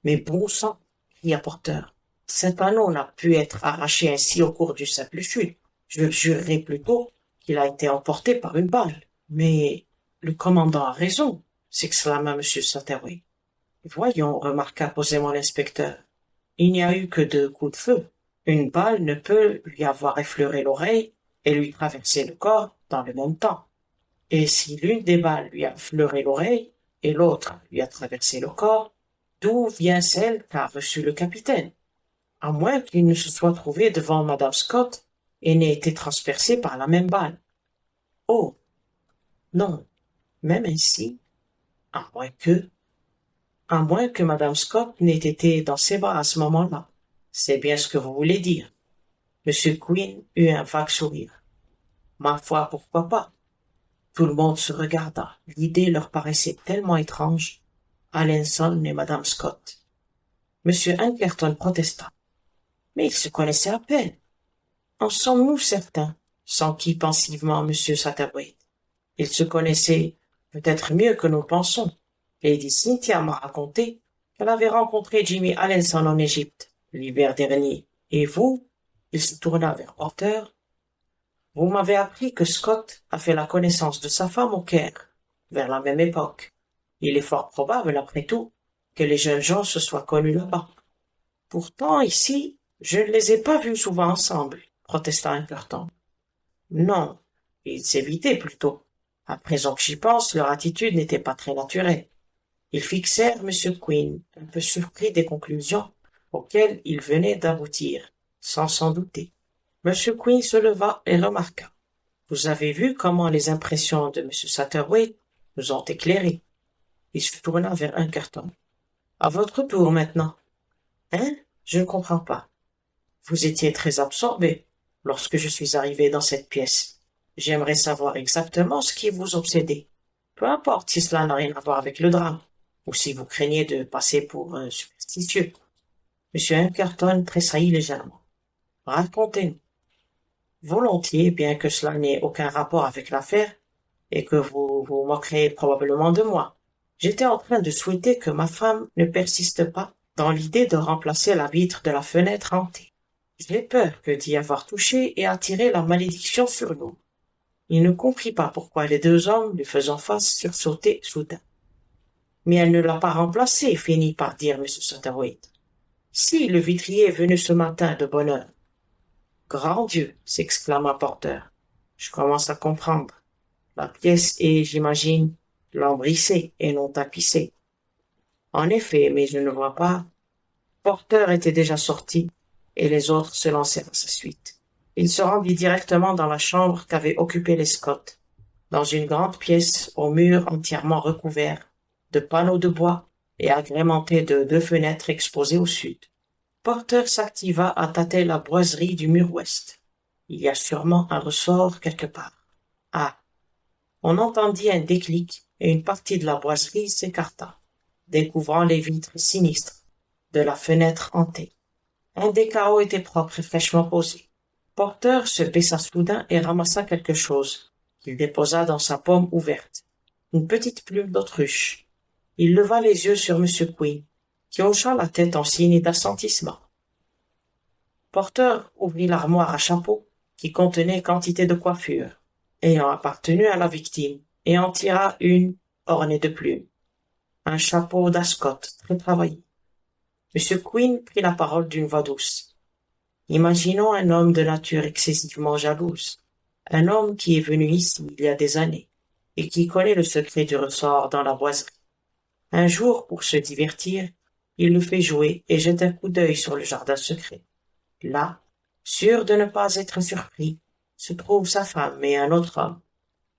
Mais bon sang, cria Porter. Cet anneau n'a pu être arraché ainsi au cours d'une simple chute. Je jurerais plutôt qu'il a été emporté par une balle. Mais le commandant a raison, s'exclama M. Satterthwaite. Voyons, remarqua posément l'inspecteur. Il n'y a eu que 2 coups de feu. Une balle ne peut lui avoir effleuré l'oreille et lui traverser le corps dans le même temps. Et si l'une des balles lui a effleuré l'oreille et l'autre lui a traversé le corps, d'où vient celle qu'a reçue le capitaine? À moins qu'il ne se soit trouvé devant Madame Scott et n'ait été transpercé par la même balle. Oh! Non, même ainsi, à moins que Madame Scott n'ait été dans ses bras à ce moment-là. C'est bien ce que vous voulez dire. M. Quinn eut un vague sourire. Ma foi, pourquoi pas? Tout le monde se regarda. L'idée leur paraissait tellement étrange. Alençon et Madame Scott. M. Pinkerton protesta. Mais ils se connaissaient à peine. En sommes-nous certains? S'enquit pensivement M. Satterthwaite. Ils se connaissaient peut-être mieux que nous pensons. Lady Cynthia m'a raconté qu'elle avait rencontré Jimmy Alençon en Égypte l'hiver dernier. Et vous? Il se tourna vers Porter. Vous m'avez appris que Scott a fait la connaissance de sa femme au Caire, vers la même époque. Il est fort probable, après tout, que les jeunes gens se soient connus là-bas. Pourtant, ici, je ne les ai pas vus souvent ensemble, protesta Pinkerton. Non, ils s'évitaient plutôt. À présent que j'y pense, leur attitude n'était pas très naturelle. Ils fixèrent M. Quinn, un peu surpris des conclusions auxquelles il venait d'aboutir, sans s'en douter. M. Quinn se leva et remarqua. Vous avez vu comment les impressions de M. Satterthwaite nous ont éclairés. Il se tourna vers Pinkerton. À votre tour maintenant. Hein? Je ne comprends pas. Vous étiez très absorbé lorsque je suis arrivé dans cette pièce. J'aimerais savoir exactement ce qui vous obsédait. Peu importe si cela n'a rien à voir avec le drame, ou si vous craignez de passer pour un superstitieux. M. Pinkerton tressaillit légèrement. Racontez-nous. Volontiers, bien que cela n'ait aucun rapport avec l'affaire, et que vous vous moquerez probablement de moi. J'étais en train de souhaiter que ma femme ne persiste pas dans l'idée de remplacer la vitre de la fenêtre hantée. J'ai peur que d'y avoir touché ait attiré la malédiction sur nous. Il ne comprit pas pourquoi les 2 hommes lui faisant face sursautaient soudain. Mais elle ne l'a pas remplacé, finit par dire M. Satterthwaite. Si, le vitrier est venu ce matin de bonne heure. Grand Dieu, s'exclama Porter. Je commence à comprendre. La pièce est, j'imagine, lambrissée et non tapissée. En effet, mais je ne vois pas. Porter était déjà sorti, et les autres se lancèrent à sa suite. Il se rendit directement dans la chambre qu'avaient occupée les Scott, dans une grande pièce aux murs entièrement recouverts de panneaux de bois et agrémentée de 2 fenêtres exposées au sud. Porter s'activa à tâter la boiserie du mur ouest. Il y a sûrement un ressort quelque part. Ah! On entendit un déclic et une partie de la boiserie s'écarta, découvrant les vitres sinistres de la fenêtre hantée. Un des carreaux était propre et fraîchement posé. Porter se baissa soudain et ramassa quelque chose, qu'il déposa dans sa paume ouverte. Une petite plume d'autruche. Il leva les yeux sur M. Quinn, qui hocha la tête en signe d'assentissement. Porter ouvrit l'armoire à chapeaux, qui contenait quantité de coiffures, ayant appartenu à la victime, et en tira une ornée de plumes. Un chapeau d'Ascot, très travaillé. M. Quinn prit la parole d'une voix douce. Imaginons un homme de nature excessivement jalouse, un homme qui est venu ici il y a des années, et qui connaît le secret du ressort dans la boiserie. Un jour, pour se divertir, il le fait jouer et jette un coup d'œil sur le jardin secret. Là, sûr de ne pas être surpris, se trouve sa femme et un autre homme.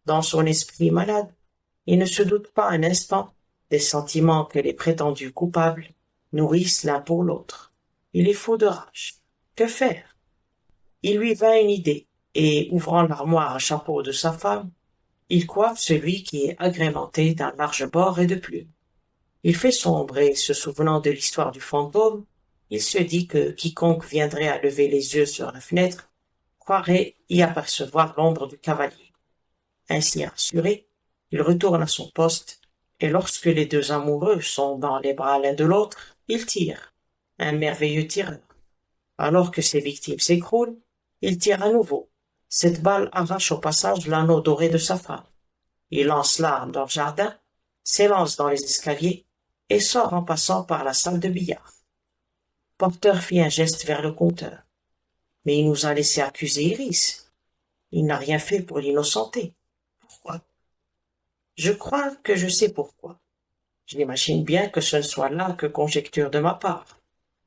Dans son esprit malade, il ne se doute pas un instant des sentiments que les prétendus coupables nourrissent l'un pour l'autre. Il est fou de rage. Que faire? Il lui vint une idée, et, ouvrant l'armoire à chapeau de sa femme, il coiffe celui qui est agrémenté d'un large bord et de plumes. Il fait sombre et, se souvenant de l'histoire du fantôme, il se dit que quiconque viendrait à lever les yeux sur la fenêtre croirait y apercevoir l'ombre du cavalier. Ainsi rassuré, il retourne à son poste, et lorsque les deux amoureux sont dans les bras l'un de l'autre, il tire. Un merveilleux tireur. Alors que ses victimes s'écroulent, il tire à nouveau. Cette balle arrache au passage l'anneau doré de sa femme. Il lance l'arme dans le jardin, s'élance dans les escaliers et sort en passant par la salle de billard. Porter fit un geste vers le compteur. Mais il nous a laissé accuser Iris. Il n'a rien fait pour l'innocenter. Pourquoi? Je crois que je sais pourquoi. Je l'imagine bien que ce ne soit là que conjecture de ma part,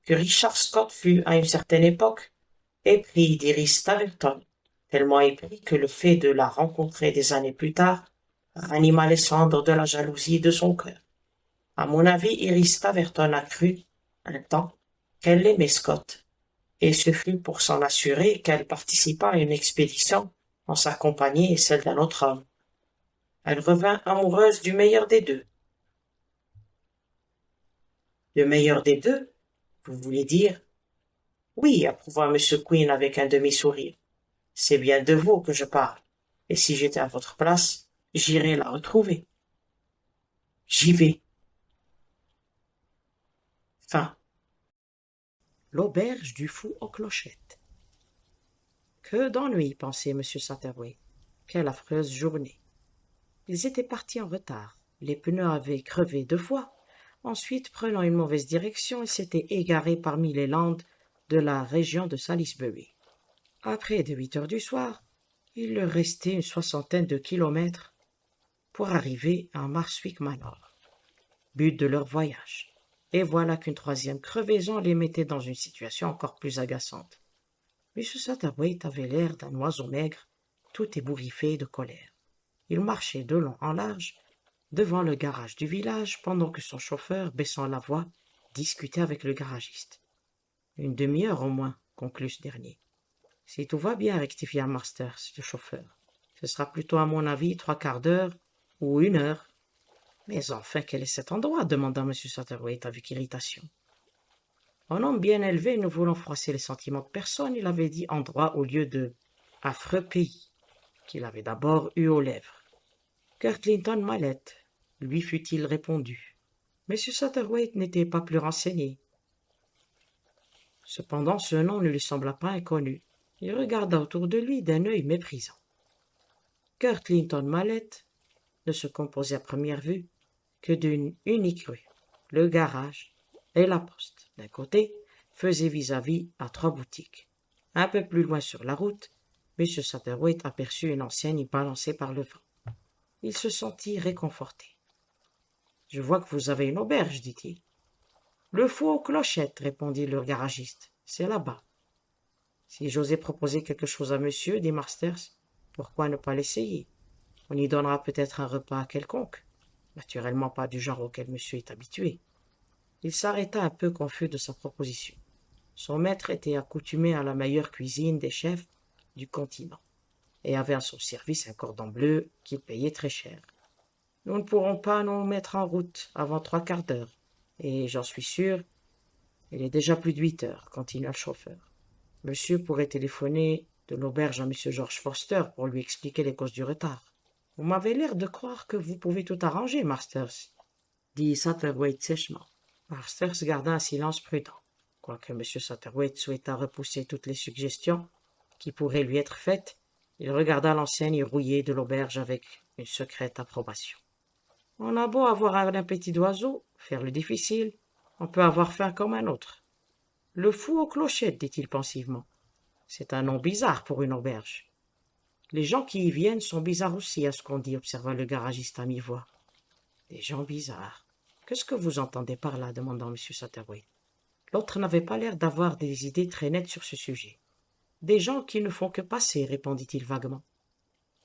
que Richard Scott fut, à une certaine époque, épris d'Iris Staverton, tellement épris que le fait de la rencontrer des années plus tard ranima les cendres de la jalousie de son cœur. À mon avis, Iris Staverton a cru, un temps, qu'elle aimait Scott, et ce fut pour s'en assurer qu'elle participa à une expédition en sa compagnie et celle d'un autre homme. Elle revint amoureuse du meilleur des deux. Le meilleur des deux, vous voulez dire? Oui, approuva M. Quinn avec un demi-sourire. C'est bien de vous que je parle, et si j'étais à votre place, j'irais la retrouver. J'y vais. Fin. L'auberge du fou aux clochettes. Que d'ennui, pensait M. Satterway. Quelle affreuse journée. Ils étaient partis en retard. Les pneus avaient crevé 2 fois. Ensuite, prenant une mauvaise direction, ils s'étaient égarés parmi les landes de la région de Salisbury. Après de 8 heures du soir, il leur restait une 60aine de kilomètres pour arriver à Marswick Manor, but de leur voyage. Et voilà qu'une 3e crevaison les mettait dans une situation encore plus agaçante. M. Satterway avait l'air d'un oiseau maigre, tout ébouriffé de colère. Il marchait de long en large devant le garage du village pendant que son chauffeur, baissant la voix, discutait avec le garagiste. Une demi-heure au moins, conclut ce dernier. Si tout va bien, rectifia Masters, le chauffeur. Ce sera plutôt à mon avis 3/4 d'heure ou 1 heure. Mais enfin, quel est cet endroit? Demanda M. Satterway avec irritation. Un homme bien élevé, ne voulant froisser les sentiments de personne, il avait dit endroit au lieu de affreux pays, qu'il avait d'abord eu aux lèvres. Kirklinton Mallet, lui fut-il répondu. M. Satterway n'était pas plus renseigné. Cependant, ce nom ne lui sembla pas inconnu. Il regarda autour de lui d'un œil méprisant. Kirklinton Mallet ne se composait à première vue que d'une unique rue. Le garage et la poste, d'un côté, faisaient vis-à-vis à 3 boutiques. Un peu plus loin sur la route, M. Satterway aperçut une enseigne balancée par le vent. Il se sentit réconforté. « Je vois que vous avez une auberge, dit-il. »« Le fou aux clochettes, répondit le garagiste. C'est là-bas. »« Si j'osais proposer quelque chose à monsieur, dit Masters, pourquoi ne pas l'essayer? On y donnera peut-être un repas quelconque, naturellement pas du genre auquel monsieur est habitué. » Il s'arrêta un peu confus de sa proposition. Son maître était accoutumé à la meilleure cuisine des chefs du continent et avait à son service un cordon bleu qu'il payait très cher. Nous ne pourrons pas nous mettre en route avant 3/4 d'heure, et j'en suis sûr, il est déjà plus de 8 heures, continua le chauffeur. Monsieur pourrait téléphoner de l'auberge à monsieur George Foster pour lui expliquer les causes du retard. Vous m'avez l'air de croire que vous pouvez tout arranger, Masters, dit Satterthwaite sèchement. Masters garda un silence prudent, quoique M. Satterthwaite souhaita repousser toutes les suggestions qui pourraient lui être faites. Il regarda l'enseigne rouillée de l'auberge avec une secrète approbation. On a beau avoir un appétit d'oiseau, faire le difficile, on peut avoir faim comme un autre. Le fou aux clochettes, dit-il pensivement. C'est un nom bizarre pour une auberge. Les gens qui y viennent sont bizarres aussi, à ce qu'on dit, observa le garagiste à mi-voix. Des gens bizarres. Qu'est-ce que vous entendez par là, demanda M. Satterthwaite. L'autre n'avait pas l'air d'avoir des idées très nettes sur ce sujet. Des gens qui ne font que passer, répondit-il vaguement.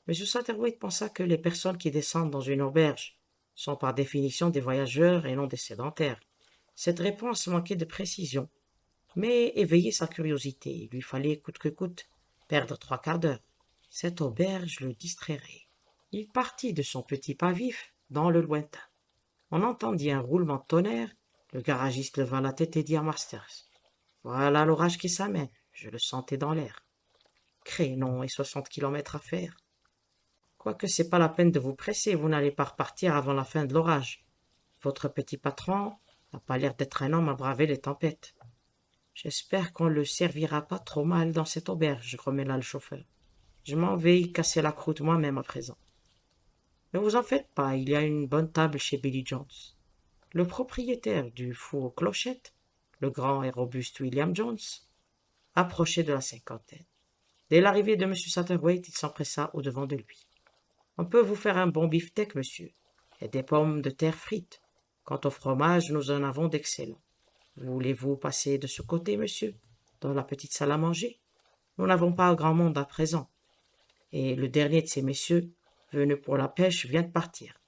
M. Satterthwaite pensa que les personnes qui descendent dans une auberge sont par définition des voyageurs et non des sédentaires. Cette réponse manquait de précision, mais éveillait sa curiosité. Il lui fallait, coûte que coûte, perdre 3/4 d'heure. Cette auberge le distrairait. Il partit de son petit pas vif dans le lointain. On entendit un roulement de tonnerre. Le garagiste leva la tête et dit à Masters. Voilà l'orage qui s'amène. Je le sentais dans l'air. Crénom et 60 kilomètres à faire. Quoique c'est pas la peine de vous presser, vous n'allez pas repartir avant la fin de l'orage. Votre petit patron n'a pas l'air d'être un homme à braver les tempêtes. J'espère qu'on le servira pas trop mal dans cette auberge, grommela le chauffeur. Je m'en vais y casser la croûte moi-même à présent. Ne vous en faites pas, il y a une bonne table chez Billy Jones. Le propriétaire du Fou aux clochettes, le grand et robuste William Jones, approchait de la cinquantaine. Dès l'arrivée de M. Satterthwaite, il s'empressa au-devant de lui. On peut vous faire un bon beefsteak, monsieur, et des pommes de terre frites. Quant au fromage, nous en avons d'excellents. Voulez-vous passer de ce côté, monsieur, dans la petite salle à manger? Nous n'avons pas grand monde à présent, et le dernier de ces messieurs, venu pour la pêche, vient de partir.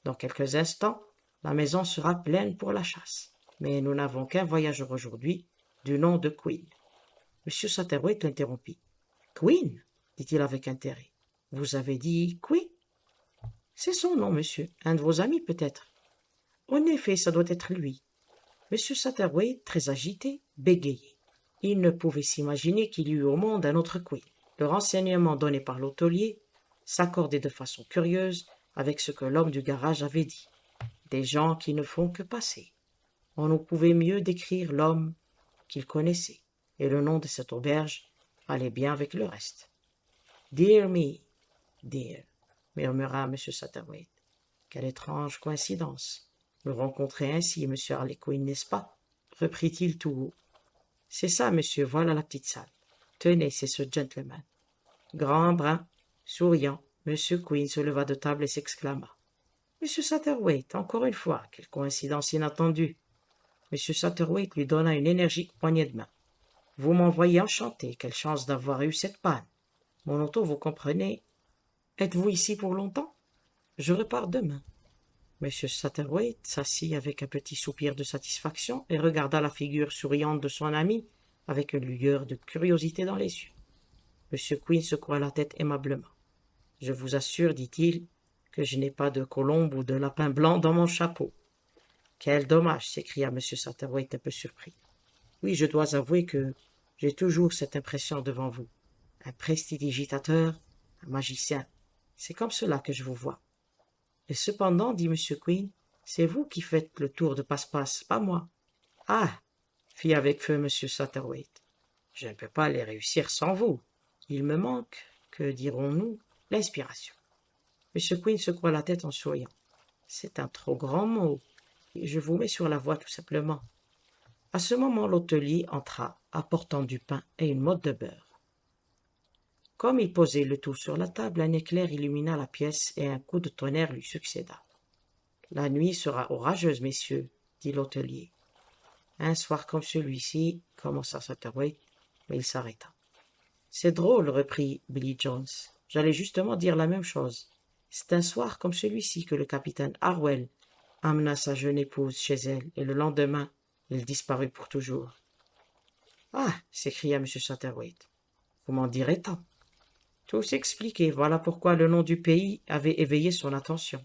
Dans quelques instants, la maison sera pleine pour la chasse, mais nous n'avons qu'un voyageur aujourd'hui, du nom de Queen. M. Satterthwaite l'interrompit. Queen, dit-il avec intérêt. Vous avez dit Queen? C'est son nom, monsieur. Un de vos amis, peut-être. En effet, ça doit être lui. M. Satterthwaite, très agité, bégayait. Il ne pouvait s'imaginer qu'il y eût au monde un autre Queen. Le renseignement donné par l'hôtelier s'accordait de façon curieuse avec ce que l'homme du garage avait dit. Des gens qui ne font que passer. On ne pouvait mieux décrire l'homme qu'il connaissait, et le nom de cette auberge allait bien avec le reste. Dear me, dear, murmura M. Satterthwaite. Quelle étrange coïncidence. Me rencontrer ainsi, monsieur Harlequin, n'est-ce pas? Reprit-il tout haut. C'est ça, monsieur, voilà la petite salle. Tenez, c'est ce gentleman. Grand, brun, souriant, M. Queen se leva de table et s'exclama. Monsieur Satterthwaite, encore une fois, quelle coïncidence inattendue. M. Satterthwaite lui donna une énergique poignée de main. Vous m'envoyez enchanté, quelle chance d'avoir eu cette panne. Mon auto, vous comprenez. Êtes-vous ici pour longtemps? Je repars demain. M. Satterthwaite s'assit avec un petit soupir de satisfaction et regarda la figure souriante de son ami avec une lueur de curiosité dans les yeux. M. Queen secoua la tête aimablement. Je vous assure, dit-il, que je n'ai pas de colombe ou de lapin blanc dans mon chapeau. Quel dommage, s'écria M. Satterthwaite un peu surpris. Oui, je dois avouer que j'ai toujours cette impression devant vous. Un prestidigitateur, un magicien. C'est comme cela que je vous vois. Et cependant, dit M. Queen, c'est vous qui faites le tour de passe-passe, pas moi. Ah, fit avec feu M. Satterthwaite. Je ne peux pas les réussir sans vous. Il me manque, que dirons-nous, l'inspiration. M. Queen secoua la tête en souriant. C'est un trop grand mot. Je vous mets sur la voie tout simplement. À ce moment, l'hôtelier entra, apportant du pain et une motte de beurre. Comme il posait le tout sur la table, un éclair illumina la pièce et un coup de tonnerre lui succéda. La nuit sera orageuse, messieurs, dit l'hôtelier. Un soir comme celui-ci, commença Satterthwaite, mais il s'arrêta. C'est drôle, reprit Billy Jones. J'allais justement dire la même chose. C'est un soir comme celui-ci que le capitaine Harwell amena sa jeune épouse chez elle, et le lendemain, il disparut pour toujours. Ah, s'écria M. Satterthwaite, vous m'en direz tant. Tout s'expliquait, voilà pourquoi le nom du pays avait éveillé son attention.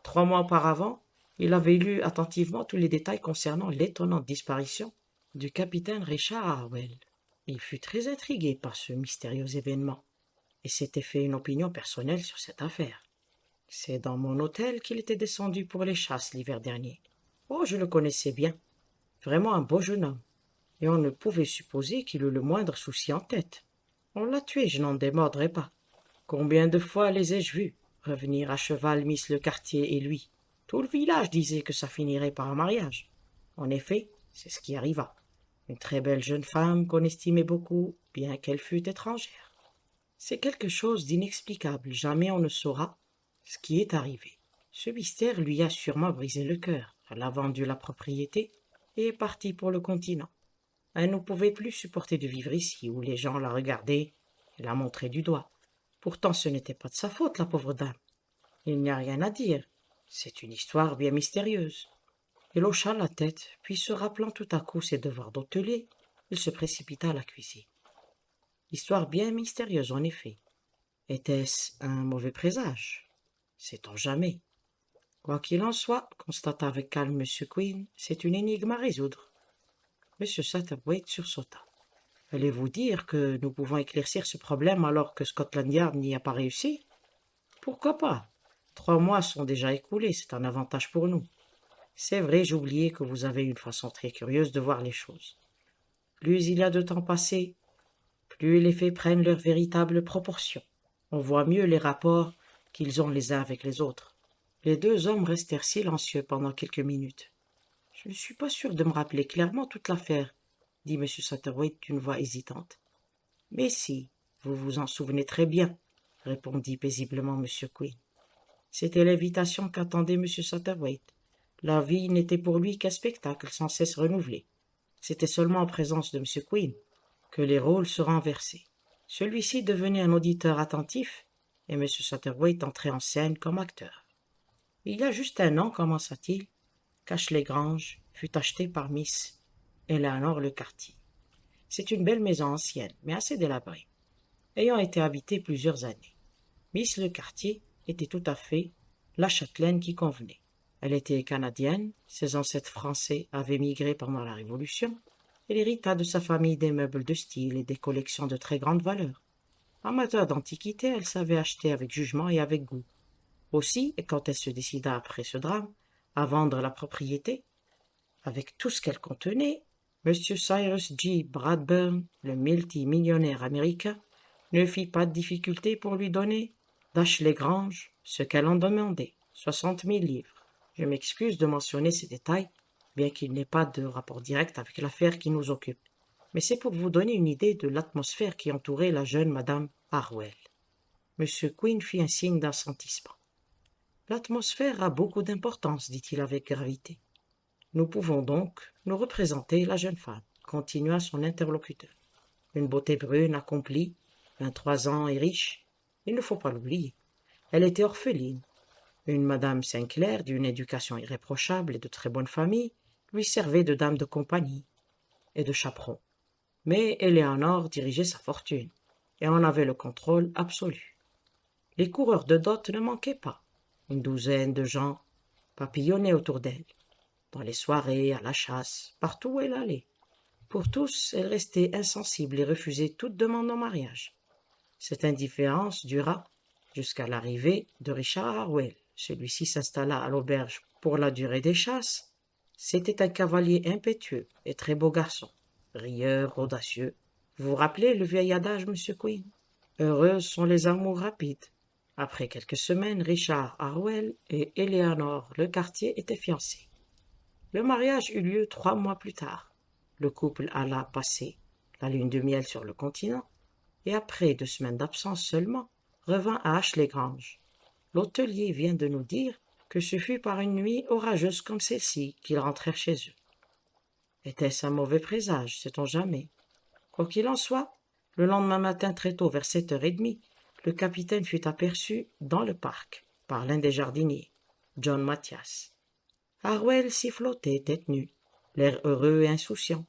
3 mois auparavant, il avait lu attentivement tous les détails concernant l'étonnante disparition du capitaine Richard Harwell. Il fut très intrigué par ce mystérieux événement et s'était fait une opinion personnelle sur cette affaire. C'est dans mon hôtel qu'il était descendu pour les chasses l'hiver dernier. Oh, je le connaissais bien. Vraiment un beau jeune homme. Et on ne pouvait supposer qu'il eût le moindre souci en tête. On l'a tué, je n'en démordrai pas. Combien de fois les ai-je vus revenir à cheval Miss Lecartier et lui. Tout le village disait que ça finirait par un mariage. En effet, c'est ce qui arriva. Une très belle jeune femme qu'on estimait beaucoup, bien qu'elle fût étrangère. C'est quelque chose d'inexplicable, jamais on ne saura ce qui est arrivé. Ce mystère lui a sûrement brisé le cœur. Elle a vendu la propriété et est partie pour le continent. Elle ne pouvait plus supporter de vivre ici, où les gens la regardaient et la montraient du doigt. Pourtant ce n'était pas de sa faute, la pauvre dame. Il n'y a rien à dire. C'est une histoire bien mystérieuse. Il hocha la tête, puis se rappelant tout à coup ses devoirs d'hôtelier, il se précipita à la cuisine. Histoire bien mystérieuse, en effet. Était-ce un mauvais présage? Sait-on jamais. Quoi qu'il en soit, constata avec calme M. Quinn, c'est une énigme à résoudre. M. Satterthwaite sursauta. Allez-vous dire que nous pouvons éclaircir ce problème alors que Scotland Yard n'y a pas réussi? Pourquoi pas? 3 mois sont déjà écoulés, c'est un avantage pour nous. C'est vrai, j'oubliais que vous avez une façon très curieuse de voir les choses. Plus il y a de temps passé, plus les faits prennent leur véritable proportion. On voit mieux les rapports qu'ils ont les uns avec les autres. Les 2 hommes restèrent silencieux pendant quelques minutes. Je ne suis pas sûr de me rappeler clairement toute l'affaire, dit M. Satterthwaite d'une voix hésitante. Mais si, vous vous en souvenez très bien, répondit paisiblement M. Quinn. C'était l'invitation qu'attendait M. Satterthwaite. La vie n'était pour lui qu'un spectacle sans cesse renouvelé. C'était seulement en présence de M. Quinn que les rôles se renversaient. Celui-ci devenait un auditeur attentif et M. Satterthwaite entrait en scène comme acteur. Il y a juste 1 an, commença-t-il, qu'Ashley-Grange fut acheté par Miss Eleanor Lecartier. C'est une belle maison ancienne, mais assez délabrée, ayant été habitée plusieurs années. Miss Lecartier était tout à fait la châtelaine qui convenait. Elle était canadienne, ses ancêtres français avaient migré pendant la Révolution. Elle hérita de sa famille des meubles de style et des collections de très grande valeur. Amateur d'antiquité, elle savait acheter avec jugement et avec goût. Aussi, et quand elle se décida après ce drame à vendre la propriété, avec tout ce qu'elle contenait, M. Cyrus G. Bradburn, le multimillionnaire américain, ne fit pas de difficulté pour lui donner d'Ashley-Grange ce qu'elle en demandait, 60 000 livres. Je m'excuse de mentionner ces détails, bien qu'il n'ait pas de rapport direct avec l'affaire qui nous occupe. Mais c'est pour vous donner une idée de l'atmosphère qui entourait la jeune Madame Harwell. M. Quinn fit un signe d'assentissement. L'atmosphère a beaucoup d'importance, dit-il avec gravité. Nous pouvons donc nous représenter la jeune femme, continua son interlocuteur. Une beauté brune, accomplie, 23 ans et riche, il ne faut pas l'oublier. Elle était orpheline. Une Madame Sinclair, d'une éducation irréprochable et de très bonne famille, lui servait de dame de compagnie et de chaperon. Mais Éléanore dirigeait sa fortune et en avait le contrôle absolu. Les coureurs de dot ne manquaient pas. Une douzaine de gens papillonnaient autour d'elle, dans les soirées, à la chasse, partout où elle allait. Pour tous, elle restait insensible et refusait toute demande en mariage. Cette indifférence dura jusqu'à l'arrivée de Richard Harwell. Celui-ci s'installa à l'auberge pour la durée des chasses. C'était un cavalier impétueux et très beau garçon, rieur, audacieux. Vous vous rappelez le vieil adage, M. Quinn? Heureuses sont les amours rapides. Après quelques semaines, Richard Harwell et Eleanor Lecartier étaient fiancés. Le mariage eut lieu 3 mois plus tard. Le couple alla passer la lune de miel sur le continent et après 2 semaines d'absence seulement, revint à Ashley-Grange. L'hôtelier vient de nous dire que ce fut par une nuit orageuse comme celle-ci qu'ils rentrèrent chez eux. Était-ce un mauvais présage, sait-on jamais? Quoi qu'il en soit, le lendemain matin très tôt vers 7h30, le capitaine fut aperçu dans le parc par l'un des jardiniers, John Mathias. Harwell s'y flottait, tête nue, l'air heureux et insouciant.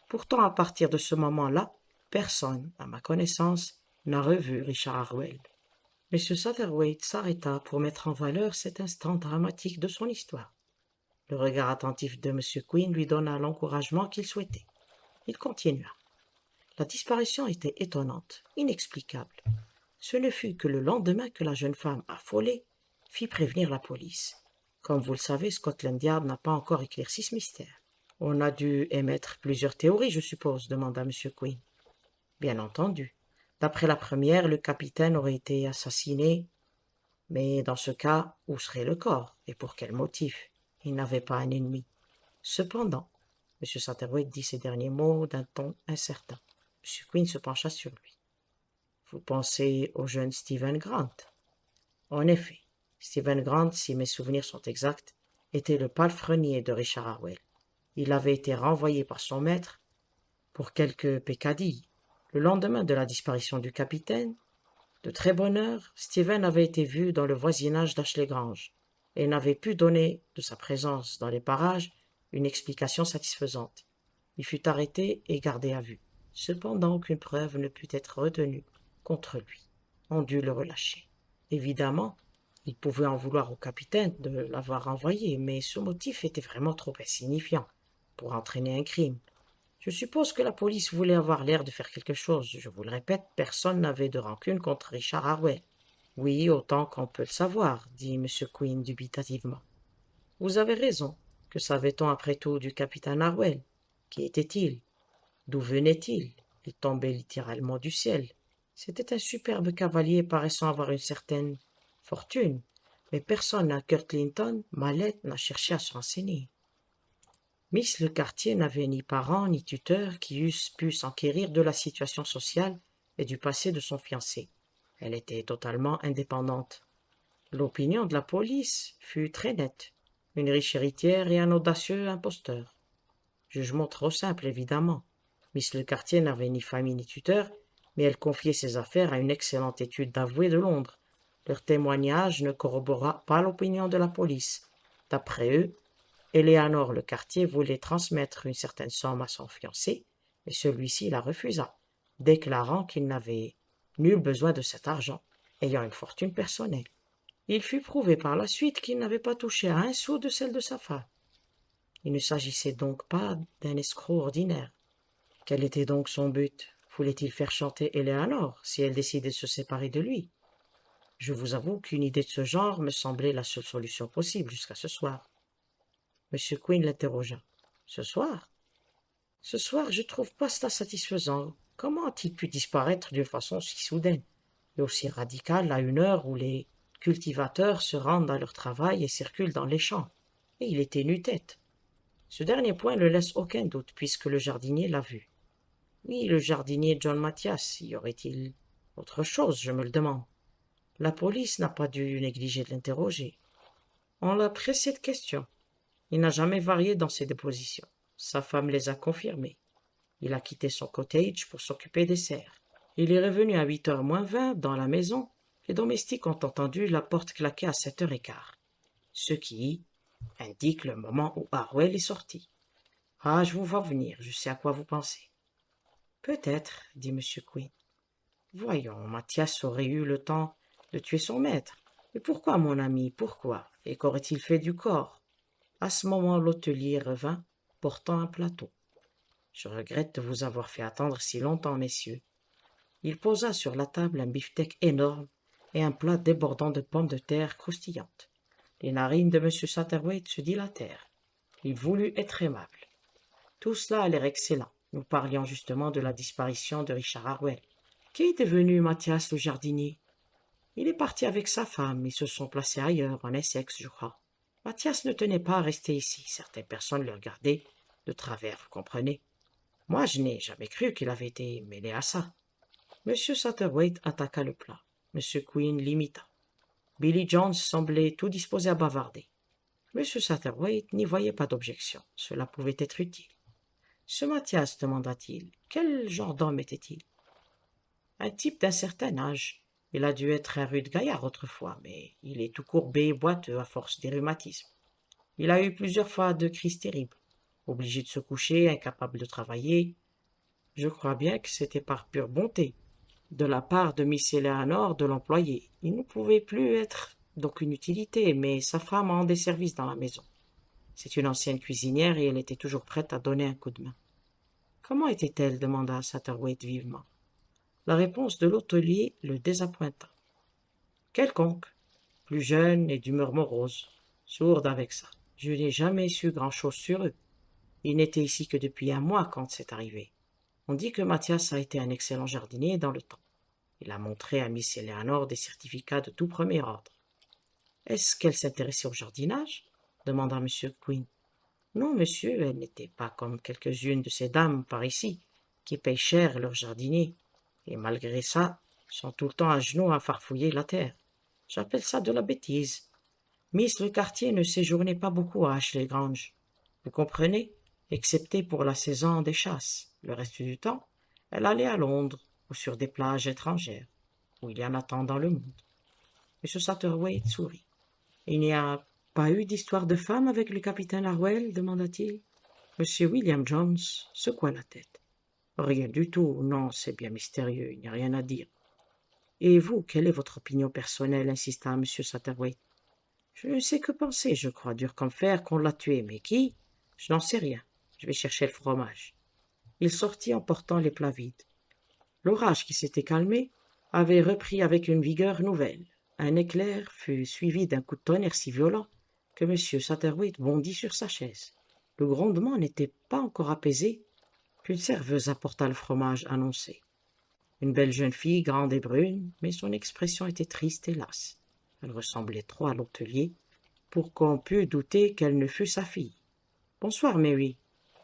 Pourtant, à partir de ce moment-là, personne, à ma connaissance, n'a revu Richard Harwell. M. Satterthwaite s'arrêta pour mettre en valeur cet instant dramatique de son histoire. Le regard attentif de M. Quinn lui donna l'encouragement qu'il souhaitait. Il continua. La disparition était étonnante, inexplicable. Ce ne fut que le lendemain que la jeune femme, affolée, fit prévenir la police. Comme vous le savez, Scotland Yard n'a pas encore éclairci ce mystère. On a dû émettre plusieurs théories, je suppose, demanda M. Quinn. Bien entendu. D'après la première, le capitaine aurait été assassiné. Mais dans ce cas, où serait le corps et pour quel motif? Il n'avait pas un ennemi. Cependant, M. Satterthwaite dit ces derniers mots d'un ton incertain. M. Quinn se pencha sur lui. Vous pensez au jeune Stephen Grant? En effet, Stephen Grant, si mes souvenirs sont exacts, était le palefrenier de Richard Harwell. Il avait été renvoyé par son maître pour quelques peccadilles. Le lendemain de la disparition du capitaine, de très bonne heure, Stephen avait été vu dans le voisinage d'Ashley Grange et n'avait pu donner de sa présence dans les parages une explication satisfaisante. Il fut arrêté et gardé à vue. Cependant, aucune preuve ne put être retenue contre lui. On dut le relâcher. Évidemment, il pouvait en vouloir au capitaine de l'avoir renvoyé, mais ce motif était vraiment trop insignifiant pour entraîner un crime. Je suppose que la police voulait avoir l'air de faire quelque chose. Je vous le répète, personne n'avait de rancune contre Richard Harwell. Oui, autant qu'on peut le savoir, dit M. Quinn dubitativement. Vous avez raison. Que savait-on après tout du capitaine Harwell? Qui était-il? D'où venait-il? Il tombait littéralement du ciel. C'était un superbe cavalier paraissant avoir une certaine fortune, mais personne à Kirklinton, Mallette, n'a cherché à se renseigner. Miss Lecartier n'avait ni parents ni tuteurs qui eussent pu s'enquérir de la situation sociale et du passé de son fiancé. Elle était totalement indépendante. L'opinion de la police fut très nette. Une riche héritière et un audacieux imposteur. Jugement trop simple, évidemment. Miss Lecartier n'avait ni famille ni tuteur, mais elle confiait ses affaires à une excellente étude d'avoué de Londres. Leur témoignage ne corrobora pas l'opinion de la police. D'après eux, Éléanore Lecartier voulait transmettre une certaine somme à son fiancé, mais celui-ci la refusa, déclarant qu'il n'avait nul besoin de cet argent, ayant une fortune personnelle. Il fut prouvé par la suite qu'il n'avait pas touché à un sou de celle de sa femme. Il ne s'agissait donc pas d'un escroc ordinaire. Quel était donc son but? Voulait-il faire chanter Éléanore si elle décidait de se séparer de lui? Je vous avoue qu'une idée de ce genre me semblait la seule solution possible jusqu'à ce soir. M. Quinn l'interrogea. Ce soir? Ce soir, je trouve pas cela satisfaisant. Comment a-t-il pu disparaître d'une façon si soudaine et aussi radicale à une heure où les cultivateurs se rendent à leur travail et circulent dans les champs? Et il était nu-tête. Ce dernier point ne laisse aucun doute puisque le jardinier l'a vu. Oui, le jardinier John Mathias, y aurait-il autre chose, je me le demande. La police n'a pas dû négliger de l'interroger. On l'a pressé de questions. Il n'a jamais varié dans ses dépositions. Sa femme les a confirmées. Il a quitté son cottage pour s'occuper des serres. Il est revenu à 8h moins 20 dans la maison. Les domestiques ont entendu la porte claquer à 7h15. Ce qui indique le moment où Harwell est sorti. Ah, je vous vois venir, je sais à quoi vous pensez. Peut-être, dit M. Quinn. Voyons, Mathias aurait eu le temps de tuer son maître. Mais pourquoi, mon ami, pourquoi? Et qu'aurait-il fait du corps? À ce moment, l'hôtelier revint, portant un plateau. Je regrette de vous avoir fait attendre si longtemps, messieurs. Il posa sur la table un beefsteak énorme et un plat débordant de pommes de terre croustillantes. Les narines de M. Satterthwaite se dilatèrent. Il voulut être aimable. Tout cela a l'air excellent. Nous parlions justement de la disparition de Richard Harwell. Qui est devenu Mathias le jardinier? Il est parti avec sa femme. Ils se sont placés ailleurs, en Essex, je crois. Mathias ne tenait pas à rester ici. Certaines personnes le regardaient de travers, vous comprenez. Moi, je n'ai jamais cru qu'il avait été mêlé à ça. M. Satterthwaite attaqua le plat. M. Quinn l'imita. Billy Jones semblait tout disposé à bavarder. M. Satterthwaite n'y voyait pas d'objection. Cela pouvait être utile. Ce Mathias, demanda-t-il, quel genre d'homme était-il? Un type d'un certain âge. Il a dû être un rude gaillard autrefois, mais il est tout courbé et boiteux à force des rhumatismes. Il a eu plusieurs fois de crises terribles. obligé de se coucher, incapable de travailler. Je crois bien que c'était par pure bonté, de la part de Miss Eleanor de l'employer. Il ne pouvait plus être d'aucune utilité, mais sa femme rendait service dans la maison. C'est une ancienne cuisinière et elle était toujours prête à donner un coup de main. Comment était-elle demanda Satterthwaite vivement. La réponse de l'hôtelier le désappointa. Quelconque, plus jeune et d'humeur morose, sourde avec ça. Je n'ai jamais su grand-chose sur eux. Ils n'étaient ici que depuis un mois quand c'est arrivé. On dit que Mathias a été un excellent jardinier dans le temps. Il a montré à Miss Eleanor des certificats de tout premier ordre. Est-ce qu'elle s'intéressait au jardinage demanda M. Quinn. Non, monsieur, elle n'était pas comme quelques-unes de ces dames par ici, qui payent cher leurs jardiniers, et malgré ça, sont tout le temps à genoux à farfouiller la terre. J'appelle ça de la bêtise. Miss Le Quartier ne séjournait pas beaucoup à Ashley Grange. Vous comprenez? Excepté pour la saison des chasses. Le reste du temps, elle allait à Londres ou sur des plages étrangères, où il y en a tant dans le monde. M. Satterthwaite sourit. Il n'y a pas eu d'histoire de femme avec le capitaine Harwell demanda-t-il. M. William Jones secoua la tête. Rien du tout, non, c'est bien mystérieux, il n'y a rien à dire. Et vous, quelle est votre opinion personnelle insista M. Satterthwaite. Je ne sais que penser, je crois, dur comme fer, qu'on l'a tué, mais qui? Je n'en sais rien. Je vais chercher le fromage. Il sortit en portant les plats vides. L'orage qui s'était calmé avait repris avec une vigueur nouvelle. Un éclair fut suivi d'un coup de tonnerre si violent que M. Satterthwaite bondit sur sa chaise. Le grondement n'était pas encore apaisé qu'une serveuse apporta le fromage annoncé. Une belle jeune fille, grande et brune, mais son expression était triste et lasse. Elle ressemblait trop à l'hôtelier pour qu'on pût douter qu'elle ne fût sa fille. « Bonsoir, Mary, »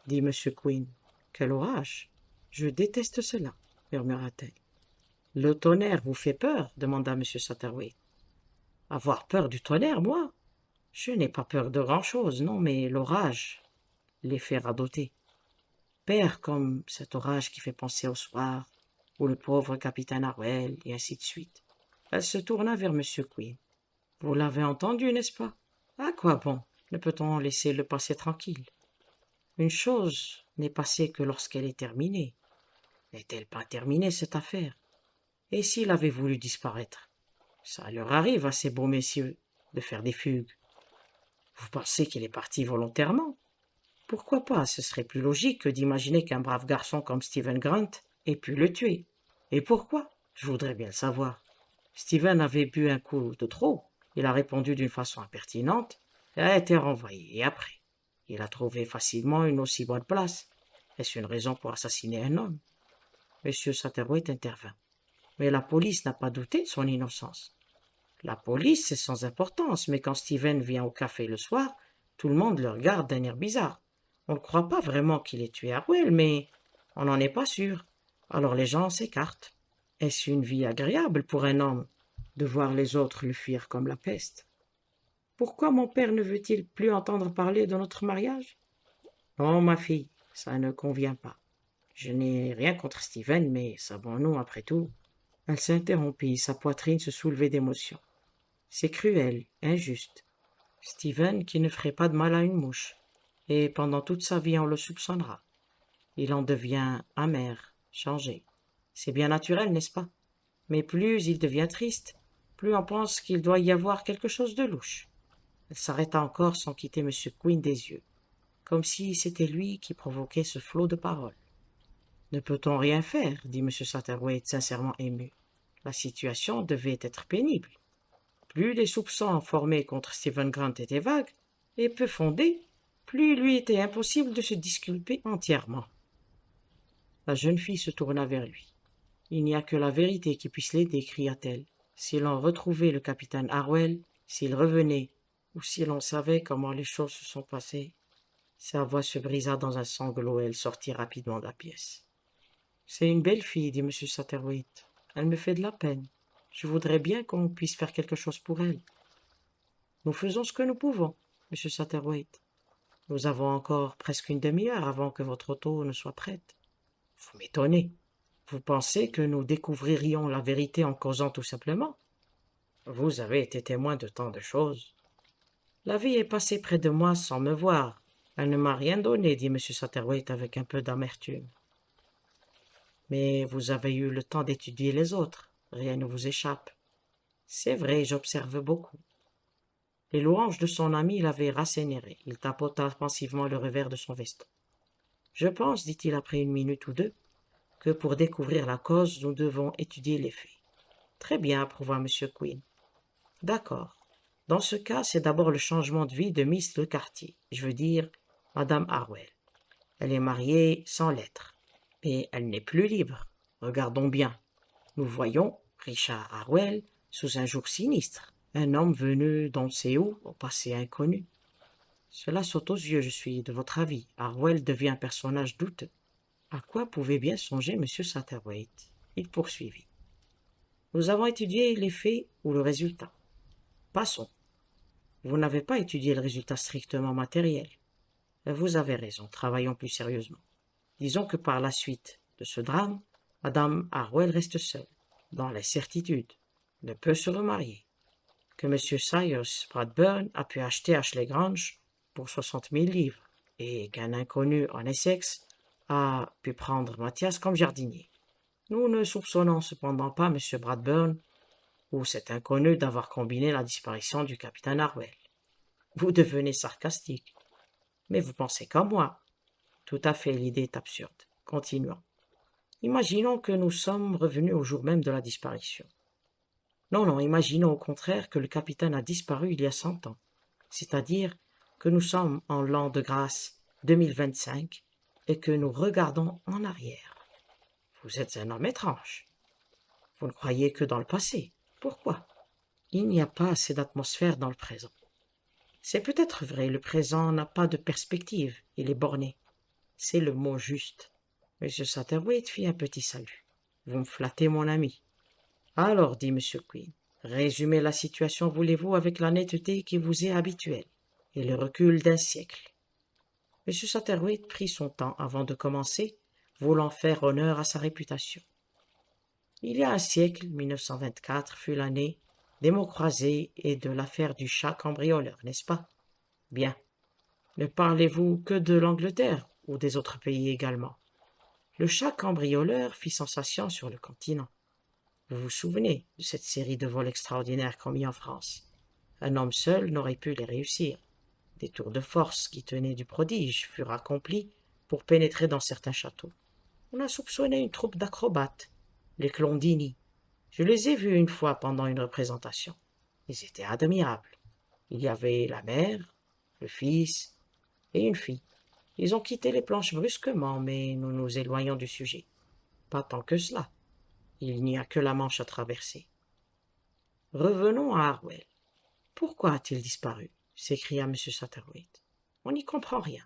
dit M. Quinn. « Quel orage! Je déteste cela, » murmura-t-elle. « Le tonnerre vous fait peur ?» demanda M. Satterthwaite. « Avoir peur du tonnerre, moi? Je n'ai pas peur de grand-chose, non, mais l'orage les fait radoter. Père comme cet orage qui fait penser au soir, ou le pauvre capitaine Harwell, et ainsi de suite. » Elle se tourna vers M. Quinn. « Vous l'avez entendu, n'est-ce pas? À quoi bon? Ne peut-on laisser le passé tranquille? Une chose n'est passée que lorsqu'elle est terminée. N'est-elle pas terminée, cette affaire? Et s'il avait voulu disparaître? Ça leur arrive à ces beaux messieurs de faire des fugues. Vous pensez qu'il est parti volontairement? Pourquoi pas? Ce serait plus logique que d'imaginer qu'un brave garçon comme Stephen Grant ait pu le tuer. Et pourquoi? Je voudrais bien le savoir. Stephen avait bu un coup de trop. Il a répondu d'une façon impertinente et a été renvoyé. Et après, il a trouvé facilement une aussi bonne place. Est-ce une raison pour assassiner un homme? M. Satterthwaite intervint. Mais la police n'a pas douté de son innocence. La police, c'est sans importance, mais quand Stephen vient au café le soir, tout le monde le regarde d'un air bizarre. On ne croit pas vraiment qu'il ait tué Harwell, mais on n'en est pas sûr. Alors les gens s'écartent. Est-ce une vie agréable pour un homme de voir les autres le fuir comme la peste? Pourquoi mon père ne veut-il plus entendre parler de notre mariage? Non, ma fille, ça ne convient pas. Je n'ai rien contre Stephen, mais savons-nous, après tout? Elle s'interrompit, sa poitrine se soulevait d'émotion. C'est cruel, injuste. Stephen qui ne ferait pas de mal à une mouche, et pendant toute sa vie on le soupçonnera. Il en devient amer, changé. C'est bien naturel, n'est-ce pas? Mais plus il devient triste, plus on pense qu'il doit y avoir quelque chose de louche. Elle s'arrêta encore sans quitter M. Quinn des yeux, comme si c'était lui qui provoquait ce flot de paroles. Ne peut-on rien faire? Dit M. Satterthwaite, sincèrement ému. La situation devait être pénible. Plus les soupçons formés contre Stephen Grant étaient vagues et peu fondés, plus il lui était impossible de se disculper entièrement. La jeune fille se tourna vers lui. « Il n'y a que la vérité qui puisse l'aider, » cria-t-elle. « Si l'on retrouvait le capitaine Harwell, s'il revenait, ou si l'on savait comment les choses se sont passées. » Sa voix se brisa dans un sanglot et elle sortit rapidement de la pièce. « C'est une belle fille, » dit M. Satterthwaite. « Elle me fait de la peine. Je voudrais bien qu'on puisse faire quelque chose pour elle. » « Nous faisons ce que nous pouvons, M. Satterthwaite. Nous avons encore presque une demi-heure avant que votre auto ne soit prête. » « Vous m'étonnez. Vous pensez que nous découvririons la vérité en causant tout simplement? Vous avez été témoin de tant de choses. La vie est passée près de moi sans me voir, Elle ne m'a rien donné, dit M. Satterwhite avec un peu d'amertume. Mais vous avez eu le temps d'étudier les autres. Rien ne vous échappe. C'est vrai, j'observe beaucoup. Les louanges de son ami l'avaient rassénéré. Il tapota pensivement le revers de son veston. Je pense, dit-il après une minute ou deux, que pour découvrir la cause, nous devons étudier les faits. Très bien, approuva M. Quinn. D'accord. Dans ce cas, c'est d'abord le changement de vie de Miss Le Quartier, je veux dire Madame Harwell. Elle est mariée sans lettres, mais elle n'est plus libre. Regardons bien. Nous voyons Richard Harwell sous un jour sinistre, un homme venu d'on ne sait où, au passé inconnu. Cela saute aux yeux, je suis de votre avis. Harwell devient un personnage douteux. À quoi pouvait bien songer M. Satterwhite? Il poursuivit. Nous avons étudié les faits ou le résultat. Passons. Vous n'avez pas étudié le résultat strictement matériel. Vous avez raison, travaillons plus sérieusement. Disons que par la suite de ce drame, Madame Harwell reste seule, dans l'incertitude, ne peut se remarier, que M. Cyrus Bradburn a pu acheter Ashley Grange pour 60 000 livres, et qu'un inconnu en Essex a pu prendre Mathias comme jardinier. Nous ne soupçonnons cependant pas M. Bradburn ou cet inconnu d'avoir combiné la disparition du capitaine Harwell. Vous devenez sarcastique. Mais vous pensez comme moi. Tout à fait, l'idée est absurde. Continuons. Imaginons que nous sommes revenus au jour même de la disparition. Non, imaginons au contraire que le capitaine a disparu il y a 100 ans. C'est-à-dire que nous sommes en l'an de grâce 2025 et que nous regardons en arrière. Vous êtes un homme étrange. Vous ne croyez que dans le passé. Pourquoi? Il n'y a pas assez d'atmosphère dans le présent. C'est peut-être vrai, le présent n'a pas de perspective, il est borné. C'est le mot juste. M. Satterwhite fit un petit salut. Vous me flattez, mon ami. Alors, dit M. Quinn, résumez la situation, voulez-vous, avec la netteté qui vous est habituelle, et le recul d'un siècle. M. Satterwhite prit son temps avant de commencer, voulant faire honneur à sa réputation. Il y a un siècle, 1924 fut l'année des mots croisés et de l'affaire du chat cambrioleur, n'est-ce pas? Bien. Ne parlez-vous que de l'Angleterre ou des autres pays également? Le chat cambrioleur fit sensation sur le continent. Vous vous souvenez de cette série de vols extraordinaires commis en France? Un homme seul n'aurait pu les réussir. Des tours de force qui tenaient du prodige furent accomplis pour pénétrer dans certains châteaux. On a soupçonné une troupe d'acrobates, les Clondini. Je les ai vus une fois pendant une représentation. Ils étaient admirables. Il y avait la mère, le fils et une fille. Ils ont quitté les planches brusquement, mais nous nous éloignons du sujet. Pas tant que cela. Il n'y a que la Manche à traverser. Revenons à Harwell. Pourquoi a-t-il disparu? S'écria M. Satterwhite. On n'y comprend rien.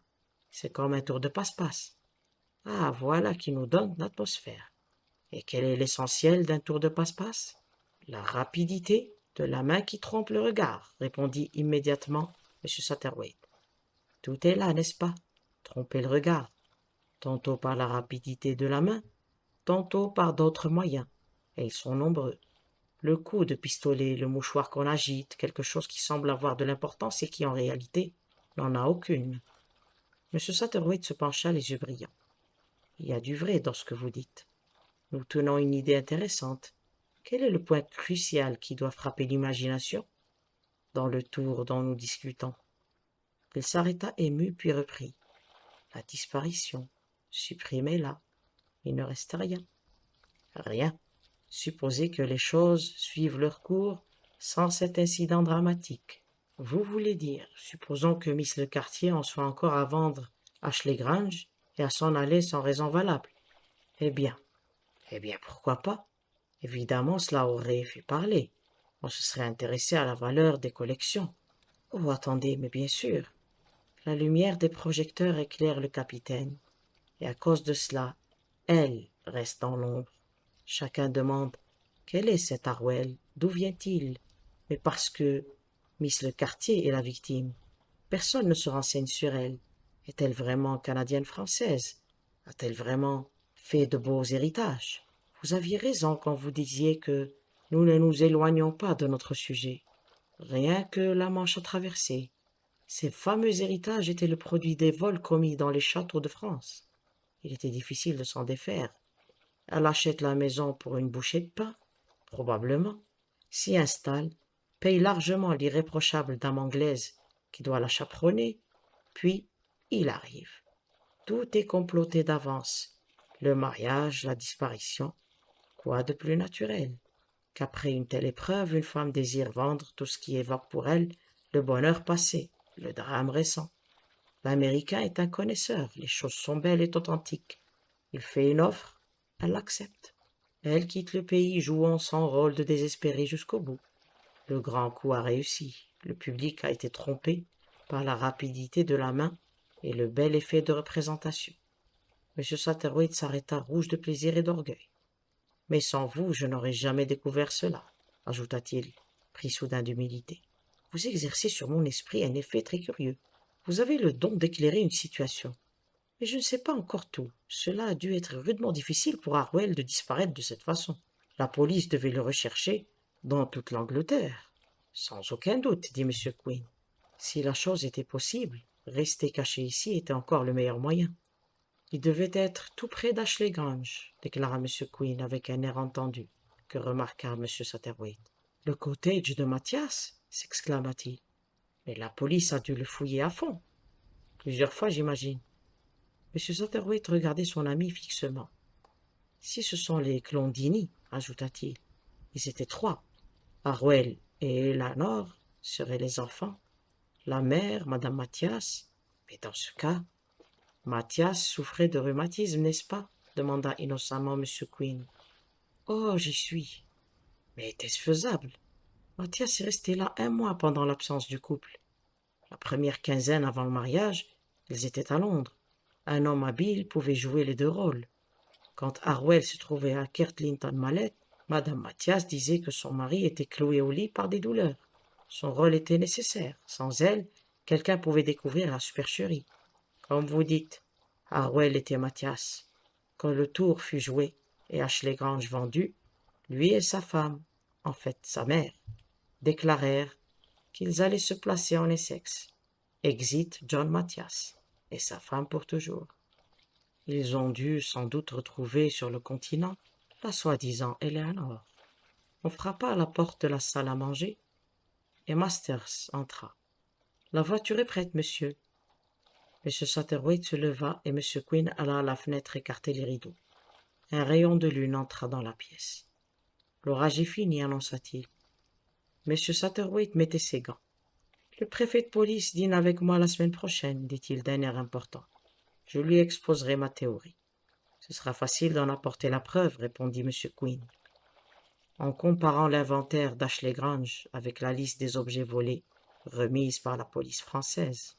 C'est comme un tour de passe-passe. Ah, voilà qui nous donne l'atmosphère. Et quel est l'essentiel d'un tour de passe-passe? La rapidité de la main qui trompe le regard, répondit immédiatement M. Satterwhite. Tout est là, n'est-ce pas? Tromper le regard, tantôt par la rapidité de la main, tantôt par d'autres moyens, et ils sont nombreux. Le coup de pistolet, le mouchoir qu'on agite, quelque chose qui semble avoir de l'importance et qui en réalité n'en a aucune. M. Satterwhite se pencha les yeux brillants. Il y a du vrai dans ce que vous dites. Nous tenons une idée intéressante. Quel est le point crucial qui doit frapper l'imagination dans le tour dont nous discutons? Il s'arrêta ému puis reprit. La disparition. Supprimez-la. Il ne reste rien. Rien. Supposez que les choses suivent leur cours sans cet incident dramatique. Vous voulez dire, supposons que Miss Le Quartier en soit encore à vendre Ashley Grange et à s'en aller sans raison valable. Eh bien, pourquoi pas? Évidemment, cela aurait fait parler. On se serait intéressé à la valeur des collections. Oh, attendez, mais bien sûr. La lumière des projecteurs éclaire le capitaine, et à cause de cela, elle reste dans l'ombre. Chacun demande quel est cet Harwell, d'où vient-il? Mais parce que Miss Le Quartier est la victime. Personne ne se renseigne sur elle. Est-elle vraiment canadienne-française? A-t-elle vraiment fait de beaux héritages? Vous aviez raison quand vous disiez que nous ne nous éloignons pas de notre sujet. Rien que la Manche à traverser. Ces fameux héritages étaient le produit des vols commis dans les châteaux de France. Il était difficile de s'en défaire. Elle achète la maison pour une bouchée de pain, probablement, s'y installe, paye largement l'irréprochable dame anglaise qui doit la chaperonner, puis il arrive. Tout est comploté d'avance. Le mariage, la disparition. Quoi de plus naturel qu'après une telle épreuve, une femme désire vendre tout ce qui évoque pour elle le bonheur passé, le drame récent. L'Américain est un connaisseur, les choses sont belles et authentiques. Il fait une offre, elle l'accepte. Elle quitte le pays jouant son rôle de désespérée jusqu'au bout. Le grand coup a réussi. Le public a été trompé par la rapidité de la main et le bel effet de représentation. M. Satterthwaite s'arrêta rouge de plaisir et d'orgueil. « Mais sans vous, je n'aurais jamais découvert cela, » ajouta-t-il, pris soudain d'humilité. « Vous exercez sur mon esprit un effet très curieux. Vous avez le don d'éclairer une situation. Mais je ne sais pas encore tout. Cela a dû être rudement difficile pour Harwell de disparaître de cette façon. La police devait le rechercher dans toute l'Angleterre. »« Sans aucun doute, dit M. Quinn. Si la chose était possible, rester caché ici était encore le meilleur moyen. »« Il devait être tout près d'Ashley Grange, déclara M. Quinn avec un air entendu, que remarqua M. Satterthwaite. « Le cottage de Mathias » s'exclama-t-il. « Mais la police a dû le fouiller à fond. Plusieurs fois, j'imagine. » M. Satterthwaite regardait son ami fixement. « Si ce sont les Clondini, ajouta-t-il, ils étaient 3. Harwell et Eleanor seraient les enfants. La mère, Madame Mathias. Mais dans ce cas, Mathias souffrait de rhumatisme, n'est-ce pas? Demanda innocemment M. Quinn. Oh, j'y suis. Mais était-ce faisable? Mathias est resté là 1 mois pendant l'absence du couple. La première quinzaine avant le mariage, ils étaient à Londres. Un homme habile pouvait jouer les 2 rôles. Quand Harwell se trouvait à Kirklinton-Mallet, Madame Mathias disait que son mari était cloué au lit par des douleurs. Son rôle était nécessaire. Sans elle, quelqu'un pouvait découvrir la supercherie. Comme vous dites, Harwell était Mathias. Quand le tour fut joué et Ashley Grange vendu, lui et sa femme, en fait sa mère, déclarèrent qu'ils allaient se placer en Essex. Exit John Mathias et sa femme pour toujours. Ils ont dû sans doute retrouver sur le continent la soi-disant Eleanor. On frappa à la porte de la salle à manger et Masters entra. « La voiture est prête, monsieur. » M. Satterthwaite se leva et M. Quinn alla à la fenêtre écarter les rideaux. Un rayon de lune entra dans la pièce. « L'orage est fini, annonça-t-il. » M. Satterthwaite mettait ses gants. « Le préfet de police dîne avec moi la semaine prochaine, dit-il d'un air important. Je lui exposerai ma théorie. Ce sera facile d'en apporter la preuve, répondit M. Quinn. En comparant l'inventaire d'Ashley Grange avec la liste des objets volés remise par la police française.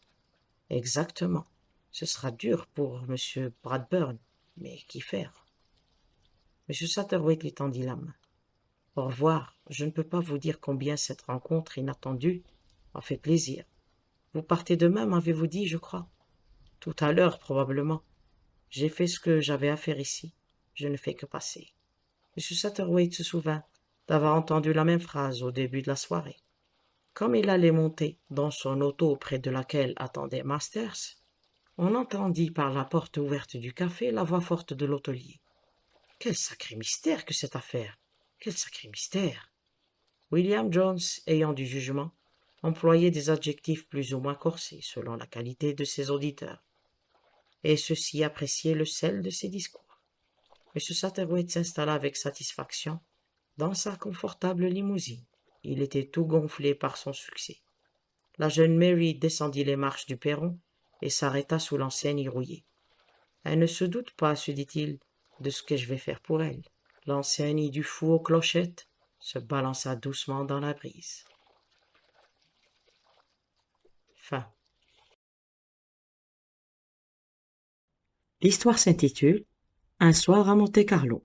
Exactement. Ce sera dur pour M. Bradburn, mais qu'y faire? M. Satterthwaite lui tendit la main. Au revoir, je ne peux pas vous dire combien cette rencontre inattendue m'a fait plaisir. Vous partez demain, m'avez-vous dit, je crois? Tout à l'heure, probablement. J'ai fait ce que j'avais à faire ici. Je ne fais que passer. M. Satterthwaite se souvint d'avoir entendu la même phrase au début de la soirée. Comme il allait monter dans son auto près de laquelle attendait Masters, on entendit par la porte ouverte du café la voix forte de l'hôtelier. « Quel sacré mystère que cette affaire! Quel sacré mystère !» William Jones, ayant du jugement, employait des adjectifs plus ou moins corsés selon la qualité de ses auditeurs, et ceux-ci appréciaient le sel de ses discours. M. Satterthwaite s'installa avec satisfaction dans sa confortable limousine. Il était tout gonflé par son succès. La jeune Mary descendit les marches du perron et s'arrêta sous l'enseigne rouillée. « Elle ne se doute pas, se dit-il, de ce que je vais faire pour elle. » L'enseigne du fou aux clochettes se balança doucement dans la brise. Fin. L'histoire s'intitule « Un soir à Monte-Carlo ».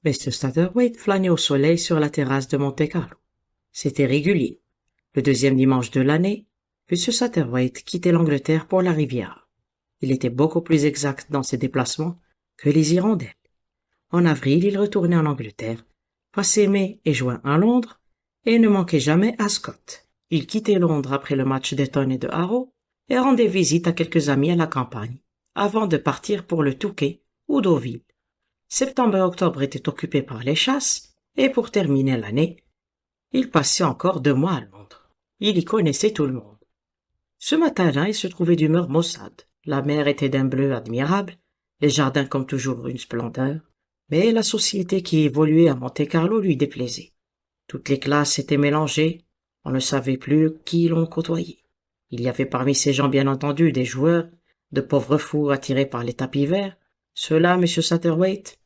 Mr. Satterthwaite flânait au soleil sur la terrasse de Monte-Carlo. C'était régulier. Le 2e dimanche de l'année, M. Satterthwaite quittait l'Angleterre pour la Riviera. Il était beaucoup plus exact dans ses déplacements que les hirondelles. En avril, il retournait en Angleterre, passait mai et juin à Londres, et ne manquait jamais Ascot. Il quittait Londres après le match d'Eton et de Harrow et rendait visite à quelques amis à la campagne, avant de partir pour le Touquet ou Deauville. Septembre et octobre étaient occupés par les chasses, et pour terminer l'année, il passait encore 2 mois à Londres. Il y connaissait tout le monde. Ce matin-là, il se trouvait d'humeur maussade. La mer était d'un bleu admirable, les jardins comme toujours une splendeur, mais la société qui évoluait à Monte-Carlo lui déplaisait. Toutes les classes étaient mélangées, on ne savait plus qui l'on côtoyait. Il y avait parmi ces gens bien entendu des joueurs, de pauvres fous attirés par les tapis verts. Ceux-là, M. Satterthwaite,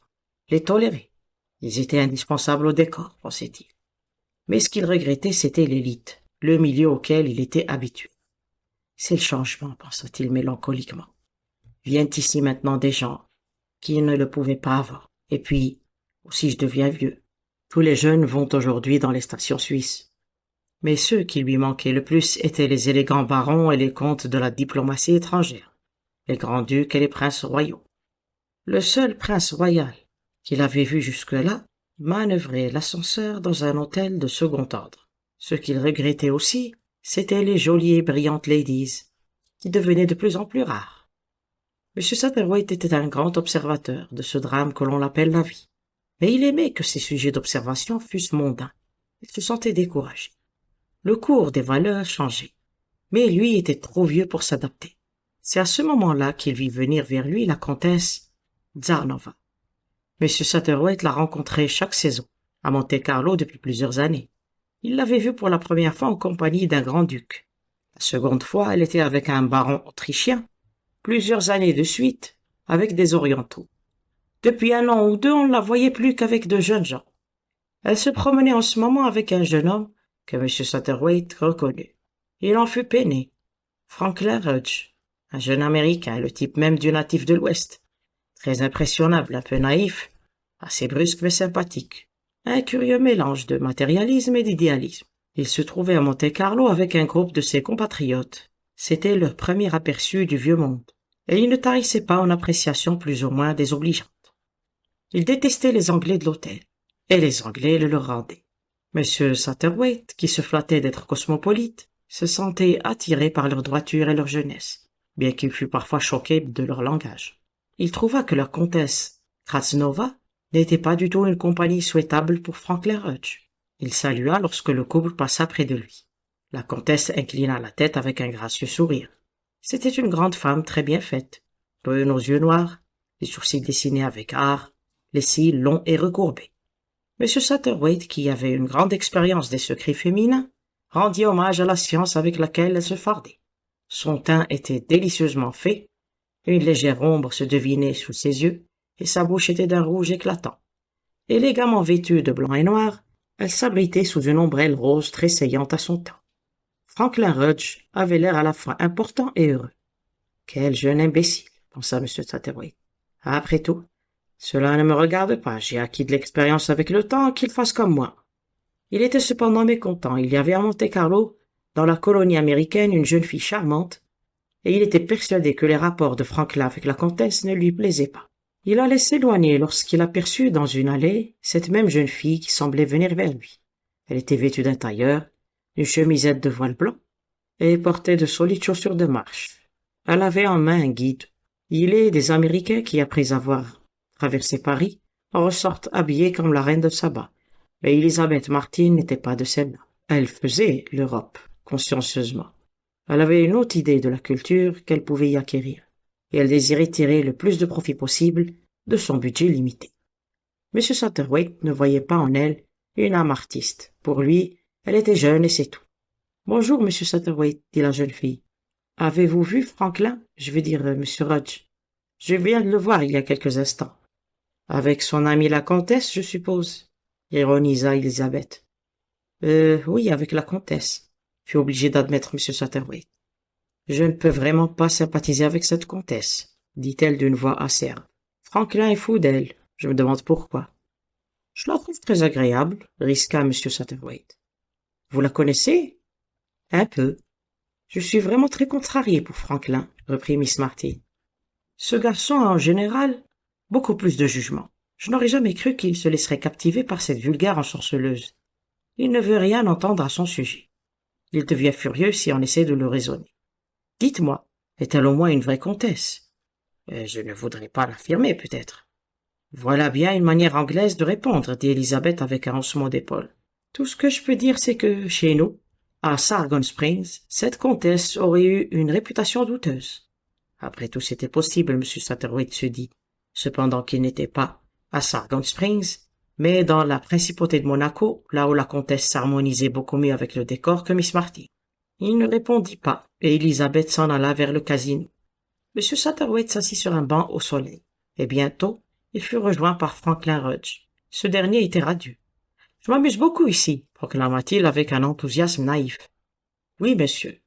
les tolérait. Ils étaient indispensables au décor, pensait-il. Mais ce qu'il regrettait, c'était l'élite, le milieu auquel il était habitué. C'est le changement, pensa-t-il mélancoliquement. Viennent ici maintenant des gens qui ne le pouvaient pas avant. Et puis, aussi je deviens vieux. Tous les jeunes vont aujourd'hui dans les stations suisses. Mais ceux qui lui manquaient le plus étaient les élégants barons et les comtes de la diplomatie étrangère, les grands-ducs et les princes royaux. Le seul prince royal qu'il avait vu jusque-là manœuvrait l'ascenseur dans un hôtel de second ordre. Ce qu'il regrettait aussi, c'étaient les jolies et brillantes ladies, qui devenaient de plus en plus rares. M. Satterthwaite était un grand observateur de ce drame que l'on appelle la vie, mais il aimait que ses sujets d'observation fussent mondains. Il se sentait découragé. Le cours des valeurs changeait, mais lui était trop vieux pour s'adapter. C'est à ce moment-là qu'il vit venir vers lui la comtesse Tsarnova. M. Satterthwaite la rencontrait chaque saison, à Monte-Carlo depuis plusieurs années. Il l'avait vue pour la première fois en compagnie d'un grand-duc. La seconde fois, elle était avec un baron autrichien, plusieurs années de suite, avec des orientaux. Depuis 1 an ou 2, on ne la voyait plus qu'avec de jeunes gens. Elle se promenait en ce moment avec un jeune homme que M. Satterthwaite reconnut. Il en fut peiné. Franklin Rudge, un jeune Américain, le type même du natif de l'Ouest. Très impressionnable, un peu naïf, assez brusque mais sympathique. Un curieux mélange de matérialisme et d'idéalisme. Il se trouvait à Monte-Carlo avec un groupe de ses compatriotes. C'était leur premier aperçu du vieux monde, et il ne tarissait pas en appréciation plus ou moins désobligeante. Il détestait les Anglais de l'hôtel, et les Anglais le leur rendaient. M. Satterthwaite, qui se flattait d'être cosmopolite, se sentait attiré par leur droiture et leur jeunesse, bien qu'il fût parfois choqué de leur langage. Il trouva que la comtesse Krasnova n'était pas du tout une compagnie souhaitable pour Franklin Rudge. Il salua lorsque le couple passa près de lui. La comtesse inclina la tête avec un gracieux sourire. C'était une grande femme très bien faite, brune aux yeux noirs, les sourcils dessinés avec art, les cils longs et recourbés. M. Satterthwaite, qui avait une grande expérience des secrets féminins, rendit hommage à la science avec laquelle elle se fardait. Son teint était délicieusement fait, une légère ombre se devinait sous ses yeux, et sa bouche était d'un rouge éclatant. Élégamment vêtue de blanc et noir, elle s'abritait sous une ombrelle rose tressaillante à son teint. Franklin Rudge avait l'air à la fois important et heureux. Quel jeune imbécile, pensa M. Satterthwaite. Après tout, cela ne me regarde pas, j'ai acquis de l'expérience avec le temps, qu'il fasse comme moi. Il était cependant mécontent, il y avait à Monte-Carlo, dans la colonie américaine, une jeune fille charmante, et il était persuadé que les rapports de Franklin avec la comtesse ne lui plaisaient pas. Il allait s'éloigner lorsqu'il aperçut dans une allée cette même jeune fille qui semblait venir vers lui. Elle était vêtue d'un tailleur, d'une chemisette de voile blanc, et portait de solides chaussures de marche. Elle avait en main un guide. Il est des Américains qui, après avoir traversé Paris, en ressortent habillés comme la reine de Saba. Mais Elizabeth Martin n'était pas de celle-là. Elle faisait l'Europe, consciencieusement. Elle avait une haute idée de la culture qu'elle pouvait y acquérir, et elle désirait tirer le plus de profit possible de son budget limité. M. Satterthwaite ne voyait pas en elle une âme artiste. Pour lui, elle était jeune et c'est tout. « Bonjour, M. Satterthwaite, dit la jeune fille. « Avez-vous vu Franklin, je veux dire M. Rudge? Je viens de le voir il y a quelques instants. »« Avec son amie la comtesse, je suppose, » ironisa Elisabeth. « Oui, avec la comtesse, » fut obligé d'admettre M. Satterthwaite. « Je ne peux vraiment pas sympathiser avec cette comtesse, » dit-elle d'une voix acerbe. « Franklin est fou d'elle, je me demande pourquoi. »« Je la trouve très agréable, » risqua M. Satterthwaite. « Vous la connaissez? »« Un peu. »« Je suis vraiment très contrarié pour Franklin, » reprit Miss Martin. « Ce garçon a en général beaucoup plus de jugement. Je n'aurais jamais cru qu'il se laisserait captiver par cette vulgaire ensorceleuse. Il ne veut rien entendre à son sujet. Il devient furieux si on essaie de le raisonner. Dites-moi, est-elle au moins une vraie comtesse? Je ne voudrais pas l'affirmer, peut-être. Voilà bien une manière anglaise de répondre, dit Elizabeth avec un haussement d'épaule. Tout ce que je peux dire, c'est que, chez nous, à Sargon Springs, cette comtesse aurait eu une réputation douteuse. Après tout, c'était possible, M. Satterwhite se dit, cependant qu'il n'était pas à Sargon Springs, mais dans la principauté de Monaco, là où la comtesse s'harmonisait beaucoup mieux avec le décor que Miss Martin. Il ne répondit pas, et Elizabeth s'en alla vers le casino. M. Satterwhite s'assit sur un banc au soleil, et bientôt, il fut rejoint par Franklin Rudge. Ce dernier était radieux. « Je m'amuse beaucoup ici, » proclama-t-il avec un enthousiasme naïf. « Oui, monsieur.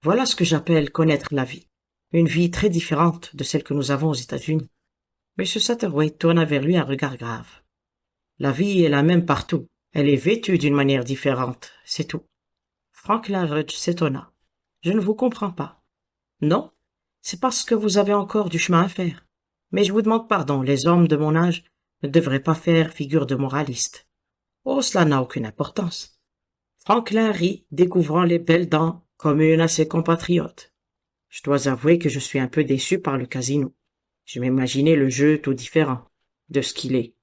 Voilà ce que j'appelle connaître la vie. Une vie très différente de celle que nous avons aux États-Unis. » M. Satterwhite tourna vers lui un regard grave. « La vie est la même partout. Elle est vêtue d'une manière différente, c'est tout. » Franklin Rudge s'étonna. « Je ne vous comprends pas. »« Non, c'est parce que vous avez encore du chemin à faire. Mais je vous demande pardon, les hommes de mon âge ne devraient pas faire figure de moraliste. » « Oh, cela n'a aucune importance. » Franklin rit, découvrant les belles dents communes à ses compatriotes. « Je dois avouer que je suis un peu déçu par le casino. Je m'imaginais le jeu tout différent de ce qu'il est.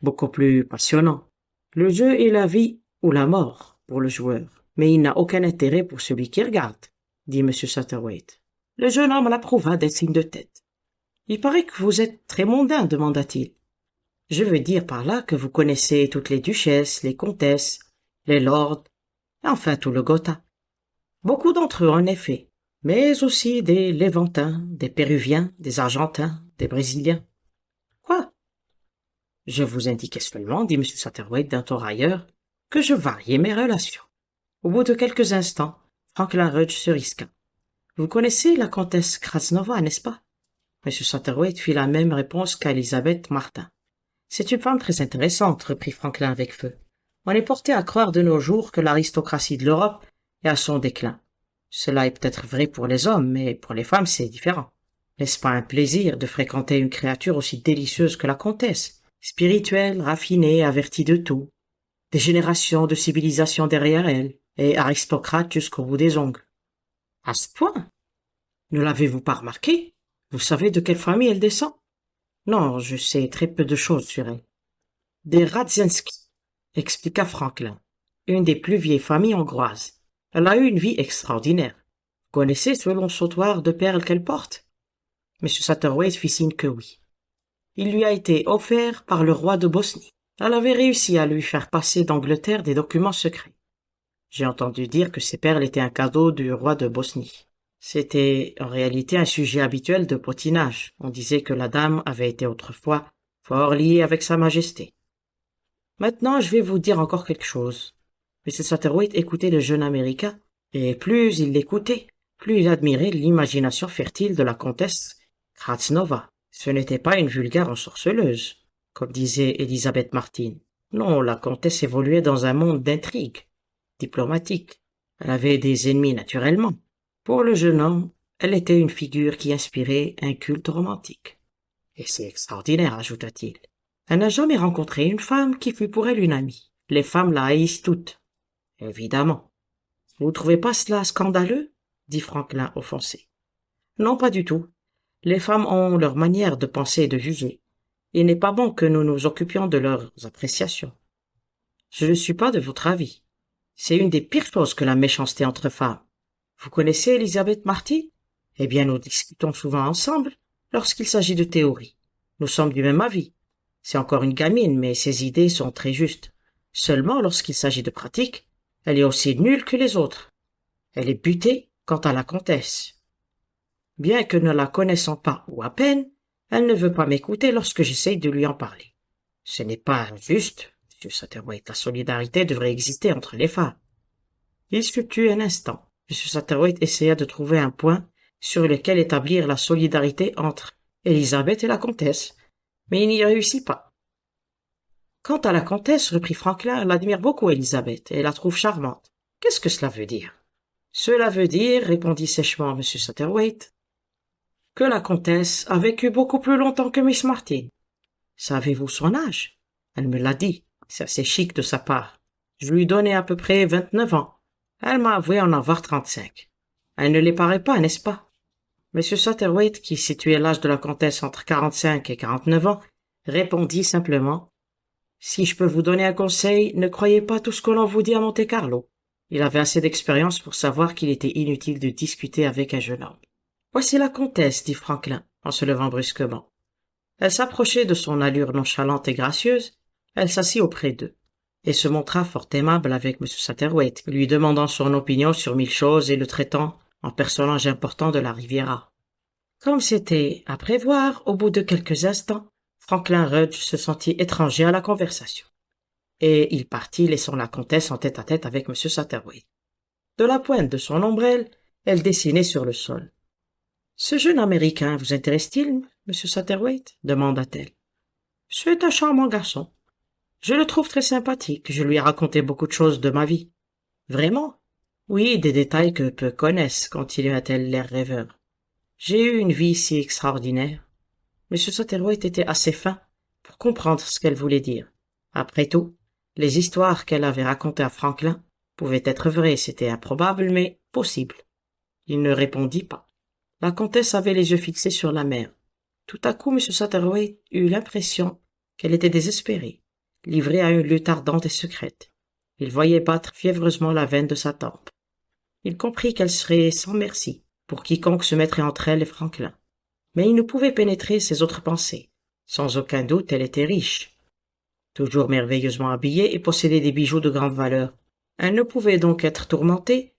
Beaucoup plus passionnant. Le jeu est la vie ou la mort pour le joueur, mais il n'a aucun intérêt pour celui qui regarde, dit M. Satterwhite. Le jeune homme l'approuva d'un signe de tête. « Il paraît que vous êtes très mondain, demanda-t-il. Je veux dire par là que vous connaissez toutes les duchesses, les comtesses, les lords, enfin tout le Gotha. Beaucoup d'entre eux, en effet, mais aussi des Lévantins, des Péruviens, des Argentins, des Brésiliens. »« Quoi? » ?»« Je vous indiquais seulement, dit M. Satterwhite d'un ton railleur, que je variais mes relations. » Au bout de quelques instants, Franklin Rudge se risqua. « Vous connaissez la comtesse Krasnova, n'est-ce pas? » M. Satterwhite fit la même réponse qu'Elizabeth Martin. « C'est une femme très intéressante, reprit Franklin avec feu. On est porté à croire de nos jours que l'aristocratie de l'Europe est à son déclin. Cela est peut-être vrai pour les hommes, mais pour les femmes c'est différent. N'est-ce pas un plaisir de fréquenter une créature aussi délicieuse que la comtesse, spirituelle, raffinée, avertie de tout, des générations de civilisation derrière elle, et aristocrate jusqu'au bout des ongles. À ce point? Ne l'avez-vous pas remarqué? Vous savez de quelle famille elle descend? Non, je sais très peu de choses sur elle. Des Radzinski, expliqua Franklin, une des plus vieilles familles hongroises. Elle a eu une vie extraordinaire. Vous connaissez ce long sautoir de perles qu'elle porte? M. Satterwhite fit signe que oui. Il lui a été offert par le roi de Bosnie. Elle avait réussi à lui faire passer d'Angleterre des documents secrets. J'ai entendu dire que ces perles étaient un cadeau du roi de Bosnie. C'était en réalité un sujet habituel de potinage. On disait que la dame avait été autrefois fort liée avec sa majesté. Maintenant, je vais vous dire encore quelque chose. M. Satterwhite écoutait le jeune Américain, et plus il l'écoutait, plus il admirait l'imagination fertile de la comtesse Krasnova. Ce n'était pas une vulgaire ensorceleuse, comme disait Elizabeth Martin. Non, la comtesse évoluait dans un monde d'intrigues, diplomatique. Elle avait des ennemis naturellement. Pour le jeune homme, elle était une figure qui inspirait un culte romantique. Et c'est extraordinaire, ajouta-t-il. Elle n'a jamais rencontré une femme qui fût pour elle une amie. Les femmes la haïssent toutes. Évidemment. Vous ne trouvez pas cela scandaleux? Dit Franklin offensé. Non, pas du tout. Les femmes ont leur manière de penser et de juger. Il n'est pas bon que nous nous occupions de leurs appréciations. Je ne suis pas de votre avis. C'est une des pires choses que la méchanceté entre femmes. Vous connaissez Elizabeth Martin? Eh bien, nous discutons souvent ensemble lorsqu'il s'agit de théorie. Nous sommes du même avis. C'est encore une gamine, mais ses idées sont très justes. Seulement, lorsqu'il s'agit de pratique, elle est aussi nulle que les autres. Elle est butée quant à la comtesse. Bien que ne la connaissant pas ou à peine, elle ne veut pas m'écouter lorsque j'essaye de lui en parler. Ce n'est pas injuste, M. Satterwhite. La solidarité devrait exister entre les femmes. Il se tut un instant. M. Satterwhite essaya de trouver un point sur lequel établir la solidarité entre Elizabeth et la comtesse, mais il n'y réussit pas. Quant à la comtesse, reprit Franklin, elle admire beaucoup Elizabeth et la trouve charmante. Qu'est-ce que cela veut dire? Cela veut dire, répondit sèchement M. Satterwhite, que la comtesse a vécu beaucoup plus longtemps que Miss Martin. Savez-vous son âge? Elle me l'a dit. C'est assez chic de sa part. Je lui donnais à peu près 29 ans. Elle m'a avoué en avoir 35. Elle ne les paraît pas, n'est-ce pas? Monsieur Satterthwaite, qui situait l'âge de la comtesse entre 45 et 49 ans, répondit simplement: Si je peux vous donner un conseil, ne croyez pas tout ce que l'on vous dit à Monte-Carlo. Il avait assez d'expérience pour savoir qu'il était inutile de discuter avec un jeune homme. Voici la comtesse, dit Franklin, en se levant brusquement. Elle s'approchait de son allure nonchalante et gracieuse, elle s'assit auprès d'eux, et se montra fort aimable avec M. Satterthwaite, lui demandant son opinion sur 1000 choses et le traitant en personnage important de la Riviera. Comme c'était à prévoir, au bout de quelques instants, Franklin Rudge se sentit étranger à la conversation, et il partit laissant la comtesse en tête-à-tête avec M. Satterthwaite. De la pointe de son ombrelle, elle dessinait sur le sol. « Ce jeune Américain vous intéresse-t-il, Monsieur Satterthwaite » demanda-t-elle. « C'est un charmant garçon. Je le trouve très sympathique. Je lui ai raconté beaucoup de choses de ma vie. »« Vraiment ?»« Oui, des détails que peu connaissent, continua-t-elle l'air rêveur. J'ai eu une vie si extraordinaire. » Monsieur Satterthwaite était assez fin pour comprendre ce qu'elle voulait dire. Après tout, les histoires qu'elle avait racontées à Franklin pouvaient être vraies, c'était improbable, mais possible. Il ne répondit pas. La comtesse avait les yeux fixés sur la mer. Tout à coup, M. Satterthwaite eut l'impression qu'elle était désespérée, livrée à une lutte ardente et secrète. Il voyait battre fiévreusement la veine de sa tempe. Il comprit qu'elle serait sans merci pour quiconque se mettrait entre elle et Franklin. Mais il ne pouvait pénétrer ses autres pensées. Sans aucun doute, elle était riche, toujours merveilleusement habillée et possédait des bijoux de grande valeur. Elle ne pouvait donc être tourmentée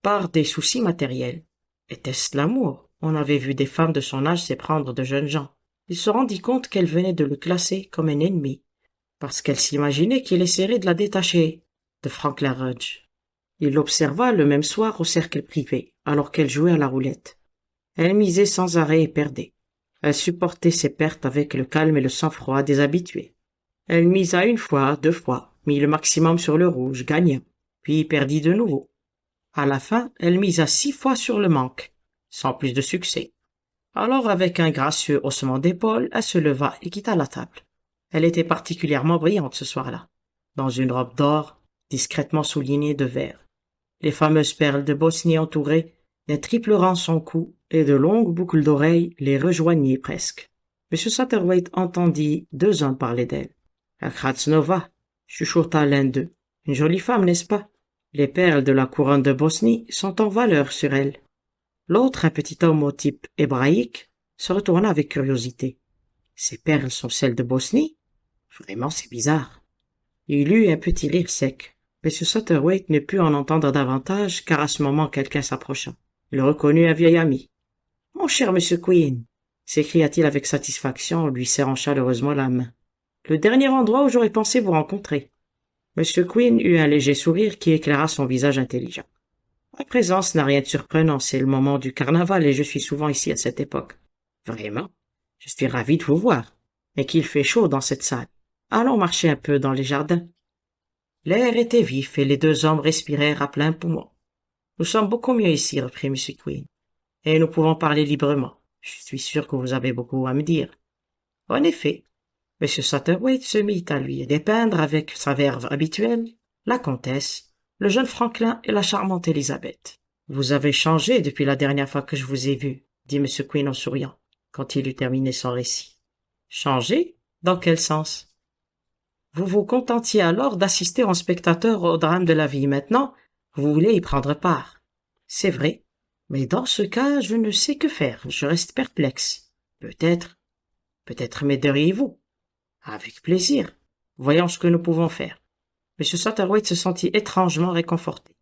par des soucis matériels. Était-ce l'amour? On avait vu des femmes de son âge s'éprendre de jeunes gens. Il se rendit compte qu'elle venait de le classer comme un ennemi, parce qu'elle s'imaginait qu'il essaierait de la détacher de Franklin Rudge. Il l'observa le même soir au cercle privé, alors qu'elle jouait à la roulette. Elle misait sans arrêt et perdait. Elle supportait ses pertes avec le calme et le sang-froid des habitués. Elle misa une fois, 2 fois, mit le maximum sur le rouge, gagna, puis perdit de nouveau. À la fin, elle misa 6 fois sur le manque, sans plus de succès. Alors, avec un gracieux haussement d'épaules, elle se leva et quitta la table. Elle était particulièrement brillante ce soir-là, dans une robe d'or, discrètement soulignée de vert. Les fameuses perles de Bosnie entouraient d'un triple rang son cou, et de longues boucles d'oreilles les rejoignaient presque. M. Satterthwaite entendit 2 hommes parler d'elle. « La Krasnova » chuchota l'un d'eux. « Une jolie femme, n'est-ce pas? Les perles de la couronne de Bosnie sont en valeur sur elle. » L'autre, un petit homme au type hébraïque, se retourna avec curiosité. « Ces perles sont celles de Bosnie? Vraiment, c'est bizarre. » Il eut un petit rire sec. M. Satterthwaite ne put en entendre davantage, car à ce moment quelqu'un s'approcha. Il reconnut un vieil ami. « Mon cher Monsieur Queen !» s'écria-t-il avec satisfaction en lui serrant chaleureusement la main. « Le dernier endroit où j'aurais pensé vous rencontrer. » Monsieur Queen eut un léger sourire qui éclaira son visage intelligent. « Ma présence n'a rien de surprenant, c'est le moment du carnaval et je suis souvent ici à cette époque. »« Vraiment? Je suis ravi de vous voir. Mais qu'il fait chaud dans cette salle. Allons marcher un peu dans les jardins. » L'air était vif et les 2 hommes respirèrent à plein poumon. « Nous sommes beaucoup mieux ici, » reprit M. Queen, « et nous pouvons parler librement. Je suis sûr que vous avez beaucoup à me dire. » En effet, M. Satterthwaite se mit à lui dépeindre avec sa verve habituelle la comtesse, le jeune Franklin et la charmante Élisabeth. « Vous avez changé depuis la dernière fois que je vous ai vu, » dit M. Queen en souriant, quand il eut terminé son récit. « Changé? Dans quel sens? Vous vous contentiez alors d'assister en spectateur au drame de la vie. Maintenant, vous voulez y prendre part. C'est vrai, mais dans ce cas, je ne sais que faire. Je reste perplexe. Peut-être m'aideriez-vous? Avec plaisir. Voyons ce que nous pouvons faire. » M. Satterthwaite se sentit étrangement réconforté.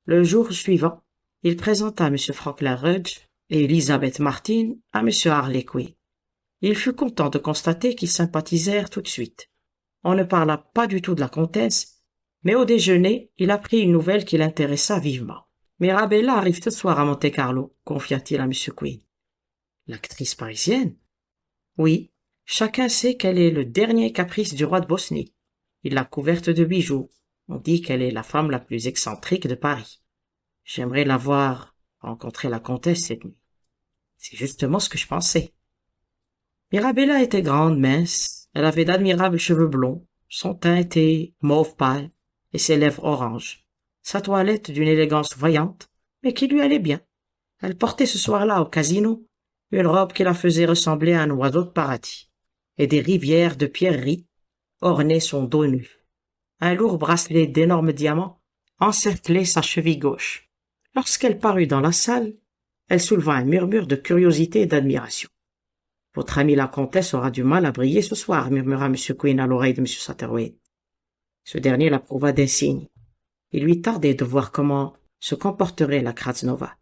Le jour suivant, il présenta M. Franklin Rudge et Elizabeth Martin à M. Harley Quinn. Il fut content de constater qu'ils sympathisèrent tout de suite. On ne parla pas du tout de la comtesse, mais au déjeuner, il apprit une nouvelle qui l'intéressa vivement. « Mirabella arrive ce soir à Monte-Carlo, » confia-t-il à M. Quinn. « L'actrice parisienne? » « Oui, chacun sait qu'elle est le dernier caprice du roi de Bosnie. Il l'a couverte de bijoux. On dit qu'elle est la femme la plus excentrique de Paris. J'aimerais la voir rencontrer la comtesse cette nuit. C'est justement ce que je pensais. » Mirabella était grande, mince, elle avait d'admirables cheveux blonds, son teint était mauve pâle et ses lèvres oranges. sa toilette d'une élégance voyante, mais qui lui allait bien. Elle portait ce soir-là au casino une robe qui la faisait ressembler à un oiseau de paradis, et des rivières de pierreries ornaient son dos nu. Un lourd bracelet d'énormes diamants encerclait sa cheville gauche. Lorsqu'elle parut dans la salle, elle souleva un murmure de curiosité et d'admiration. « Votre amie la comtesse aura du mal à briller ce soir, » murmura M. Quinn à l'oreille de M. Satterwhite. Ce dernier l'approuva d'un signe. Il lui tardait de voir comment se comporterait la Kraznova.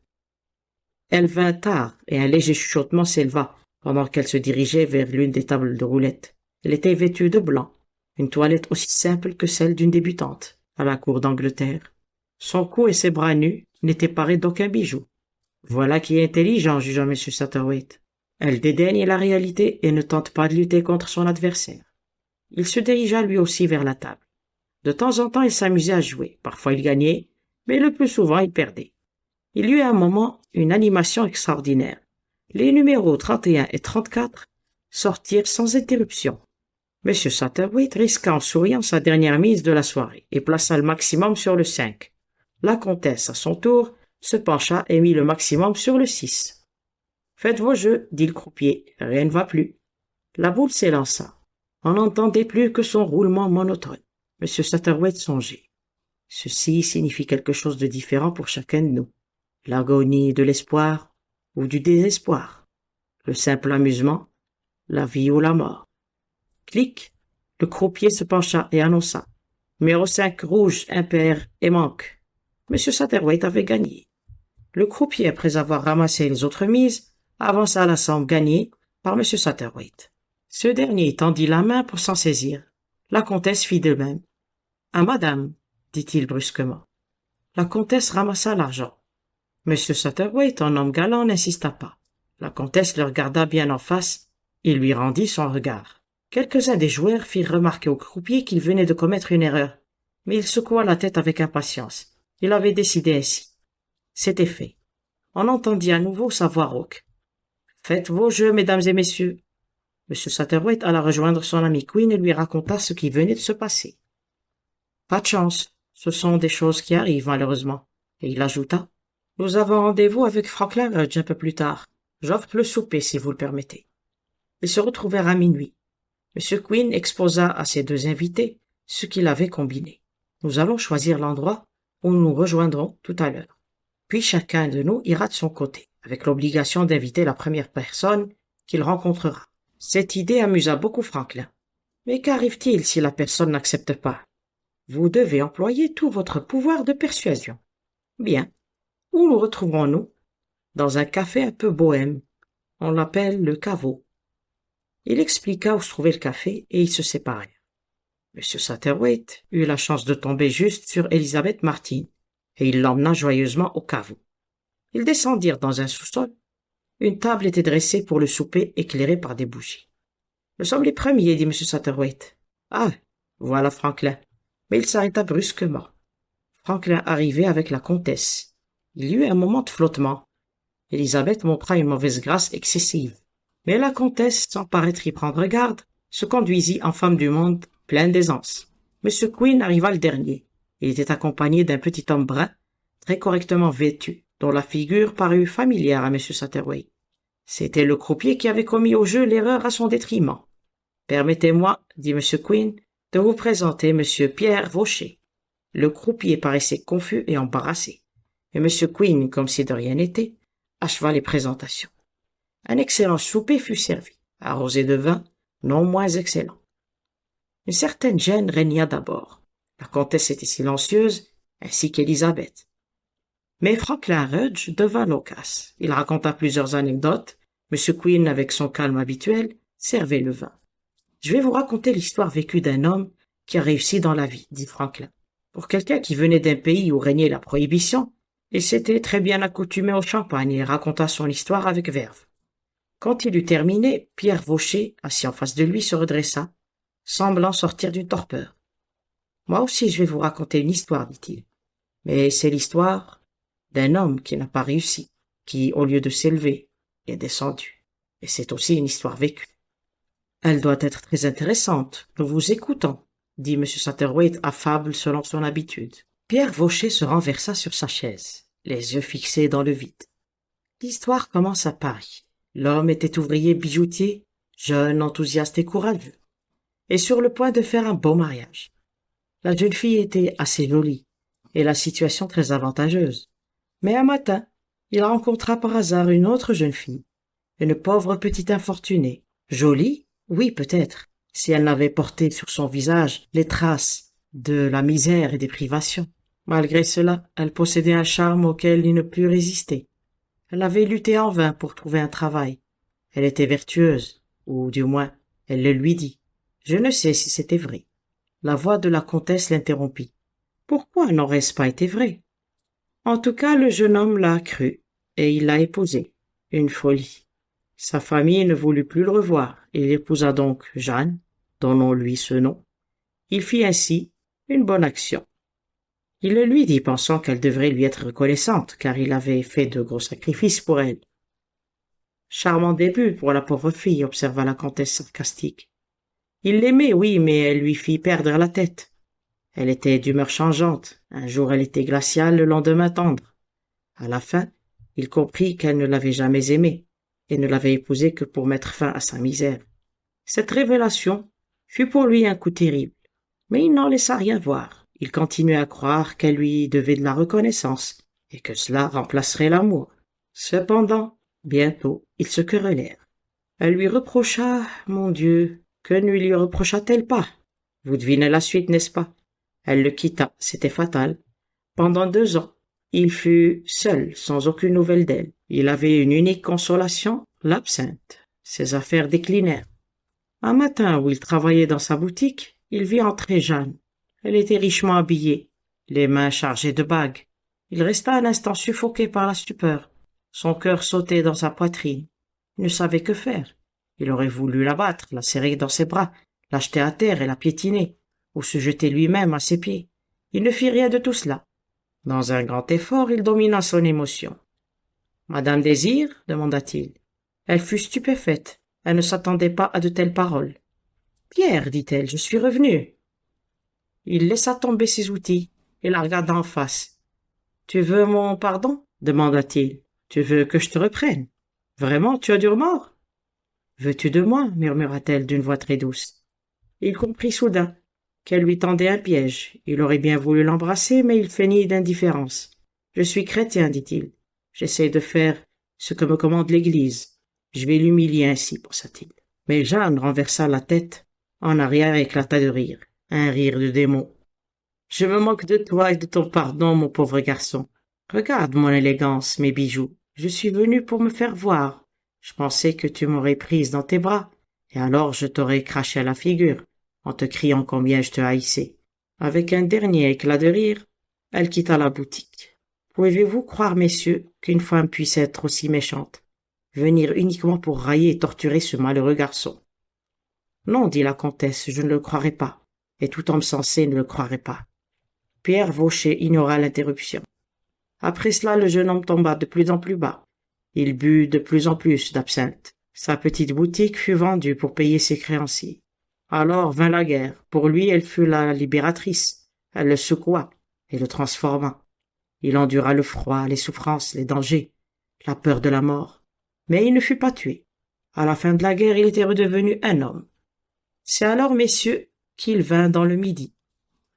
Elle vint tard et un léger chuchotement s'éleva pendant qu'elle se dirigeait vers l'une des tables de roulette. Elle était vêtue de blanc, une toilette aussi simple que celle d'une débutante à la cour d'Angleterre. Son cou et ses bras nus n'étaient parés d'aucun bijou. Voilà qui est intelligent, jugea M. Satterwhite. Elle dédaigne la réalité et ne tente pas de lutter contre son adversaire. Il se dirigea lui aussi vers la table. De temps en temps, il s'amusait à jouer. Parfois, il gagnait, mais le plus souvent, il perdait. Il y eut à un moment une animation extraordinaire. Les numéros 31 et 34 sortirent sans interruption. M. Satterwhite risqua en souriant sa dernière mise de la soirée et plaça le maximum sur le 5. La comtesse, à son tour, se pencha et mit le maximum sur le 6. « Faites vos jeux, dit le croupier, rien ne va plus. » La boule s'élança. On n'entendait plus que son roulement monotone. M. Satterwhite songeait. Ceci signifie quelque chose de différent pour chacun de nous. L'agonie de l'espoir ou du désespoir. Le simple amusement, la vie ou la mort. Clic, le croupier se pencha et annonça. Numéro 5 rouge, impair et manque. M. Satterwhite avait gagné. Le croupier, après avoir ramassé les autres mises, avança la somme gagnée par M. Satterwhite. Ce dernier tendit la main pour s'en saisir. La comtesse fit de même. « À madame, » dit-il brusquement. La comtesse ramassa l'argent. M. Satterwhite, en homme galant, n'insista pas. La comtesse le regarda bien en face et lui rendit son regard. Quelques-uns des joueurs firent remarquer au croupier qu'il venait de commettre une erreur, mais il secoua la tête avec impatience. Il avait décidé ainsi. C'était fait. On entendit à nouveau sa voix rauque. « Faites vos jeux, mesdames et messieurs. » M. Satterwhite alla rejoindre son ami Quinn et lui raconta ce qui venait de se passer. « Pas de chance, ce sont des choses qui arrivent malheureusement. » Et il ajouta. « Nous avons rendez-vous avec Franklin Rudge un peu plus tard. J'offre le souper si vous le permettez. » Ils se retrouvèrent à minuit. M. Quinn exposa à ses deux invités ce qu'il avait combiné. « Nous allons choisir l'endroit où nous nous rejoindrons tout à l'heure. Puis chacun de nous ira de son côté, avec l'obligation d'inviter la première personne qu'il rencontrera. » Cette idée amusa beaucoup Franklin. « Mais qu'arrive-t-il si la personne n'accepte pas? Vous devez employer tout votre pouvoir de persuasion. » « Bien. Où nous retrouverons-nous? » »« Dans un café un peu bohème. On l'appelle le caveau. » Il expliqua où se trouvait le café et ils se séparèrent. M. Satterwhite eut la chance de tomber juste sur Elizabeth Martin et il l'emmena joyeusement au caveau. Ils descendirent dans un sous-sol. Une table était dressée pour le souper éclairée par des bougies. « Nous sommes les premiers, dit M. Satterwhite. »« Ah, voilà Franklin. » Mais il s'arrêta brusquement. Franklin arrivait avec la comtesse. Il y eut un moment de flottement. Elisabeth montra une mauvaise grâce excessive. Mais la comtesse, sans paraître y prendre garde, se conduisit en femme du monde pleine d'aisance. M. Quinn arriva le dernier. Il était accompagné d'un petit homme brun, très correctement vêtu, dont la figure parut familière à M. Satterwhite. C'était le croupier qui avait commis au jeu l'erreur à son détriment. « Permettez-moi, dit M. Quinn, de vous présenter M. Pierre Vaucher. » Le croupier paraissait confus et embarrassé, et M. Quinn, comme si de rien n'était, acheva les présentations. Un excellent souper fut servi, arrosé de vin, non moins excellent. Une certaine gêne régna d'abord. La comtesse était silencieuse, ainsi qu'Élisabeth. Mais Franklin Rudge devint loquace. Il raconta plusieurs anecdotes. M. Quinn, avec son calme habituel, servait le vin. « Je vais vous raconter l'histoire vécue d'un homme qui a réussi dans la vie, dit Franklin. Pour quelqu'un qui venait d'un pays où régnait la prohibition, il s'était très bien accoutumé au champagne et raconta son histoire avec verve. Quand il eut terminé, Pierre Vaucher, assis en face de lui, se redressa, semblant sortir d'une torpeur. « Moi aussi je vais vous raconter une histoire, dit-il. Mais c'est l'histoire d'un homme qui n'a pas réussi, qui, au lieu de s'élever, est descendu. Et c'est aussi une histoire vécue. »« Elle doit être très intéressante. Nous vous écoutons, » dit M. Satterwhite affable selon son habitude. Pierre Vaucher se renversa sur sa chaise, les yeux fixés dans le vide. L'histoire commence à Paris. L'homme était ouvrier bijoutier, jeune, enthousiaste et courageux, et sur le point de faire un beau mariage. La jeune fille était assez jolie, et la situation très avantageuse. Mais un matin, il rencontra par hasard une autre jeune fille, une pauvre petite infortunée. Jolie? Oui, peut-être, si elle n'avait porté sur son visage les traces de la misère et des privations. Malgré cela, elle possédait un charme auquel il ne put résister. Elle avait lutté en vain pour trouver un travail. Elle était vertueuse, ou du moins, elle le lui dit. Je ne sais si c'était vrai. La voix de la comtesse l'interrompit. Pourquoi n'aurait-ce pas été vrai? En tout cas, le jeune homme l'a cru, et il l'a épousée. Une folie. Sa famille ne voulut plus le revoir. Il épousa donc Jeanne, donnons-lui ce nom. Il fit ainsi une bonne action. Il le lui dit, pensant qu'elle devrait lui être reconnaissante, car il avait fait de gros sacrifices pour elle. Charmant début pour la pauvre fille, observa la comtesse sarcastique. Il l'aimait, oui, mais elle lui fit perdre la tête. Elle était d'humeur changeante. Un jour elle était glaciale, le lendemain tendre. À la fin, il comprit qu'elle ne l'avait jamais aimé, et ne l'avait épousé que pour mettre fin à sa misère. Cette révélation fut pour lui un coup terrible, mais il n'en laissa rien voir. Il continuait à croire qu'elle lui devait de la reconnaissance, et que cela remplacerait l'amour. Cependant, bientôt, ils se querellèrent. Elle lui reprocha, mon Dieu, que ne lui reprocha-t-elle pas? Vous devinez la suite, n'est-ce pas? Elle le quitta, c'était fatal. Pendant 2 ans, il fut seul, sans aucune nouvelle d'elle. Il avait une unique consolation, l'absinthe. Ses affaires déclinèrent. Un matin où il travaillait dans sa boutique, il vit entrer Jeanne. Elle était richement habillée, les mains chargées de bagues. Il resta un instant suffoqué par la stupeur. Son cœur sautait dans sa poitrine. Il ne savait que faire. Il aurait voulu la battre, la serrer dans ses bras, la jeter à terre et la piétiner, ou se jeter lui-même à ses pieds. Il ne fit rien de tout cela. Dans un grand effort, il domina son émotion. « Madame Désir ?» demanda-t-il. Elle fut stupéfaite. Elle ne s'attendait pas à de telles paroles. « Pierre, dit-elle, je suis revenue. » Il laissa tomber ses outils et la regarda en face. « Tu veux mon pardon ?» demanda-t-il. « Tu veux que je te reprenne? Vraiment, tu as du remords? »« Veux-tu de moi ?» murmura-t-elle d'une voix très douce. Il comprit soudain qu'elle lui tendait un piège. Il aurait bien voulu l'embrasser, mais il feignit d'indifférence. « Je suis chrétien, dit-il. J'essaie de faire ce que me commande l'Église. Je vais l'humilier ainsi, pensa-t-il. Mais Jeanne renversa la tête en arrière et éclata de rire. Un rire de démon. « Je me moque de toi et de ton pardon, mon pauvre garçon. Regarde mon élégance, mes bijoux. Je suis venu pour me faire voir. Je pensais que tu m'aurais prise dans tes bras, et alors je t'aurais craché à la figure, en te criant combien je te haïssais. » Avec un dernier éclat de rire, elle quitta la boutique. Pouvez-vous croire, messieurs, qu'une femme puisse être aussi méchante? Venir uniquement pour railler et torturer ce malheureux garçon. Non, dit la comtesse, je ne le croirais pas, et tout homme sensé ne le croirait pas. Pierre Vaucher ignora l'interruption. Après cela, le jeune homme tomba de plus en plus bas. Il but de plus en plus d'absinthe. Sa petite boutique fut vendue pour payer ses créanciers. Alors vint la guerre. Pour lui, elle fut la libératrice. Elle le secoua et le transforma. Il endura le froid, les souffrances, les dangers, la peur de la mort. Mais il ne fut pas tué. À la fin de la guerre, il était redevenu un homme. C'est alors, messieurs, qu'il vint dans le Midi.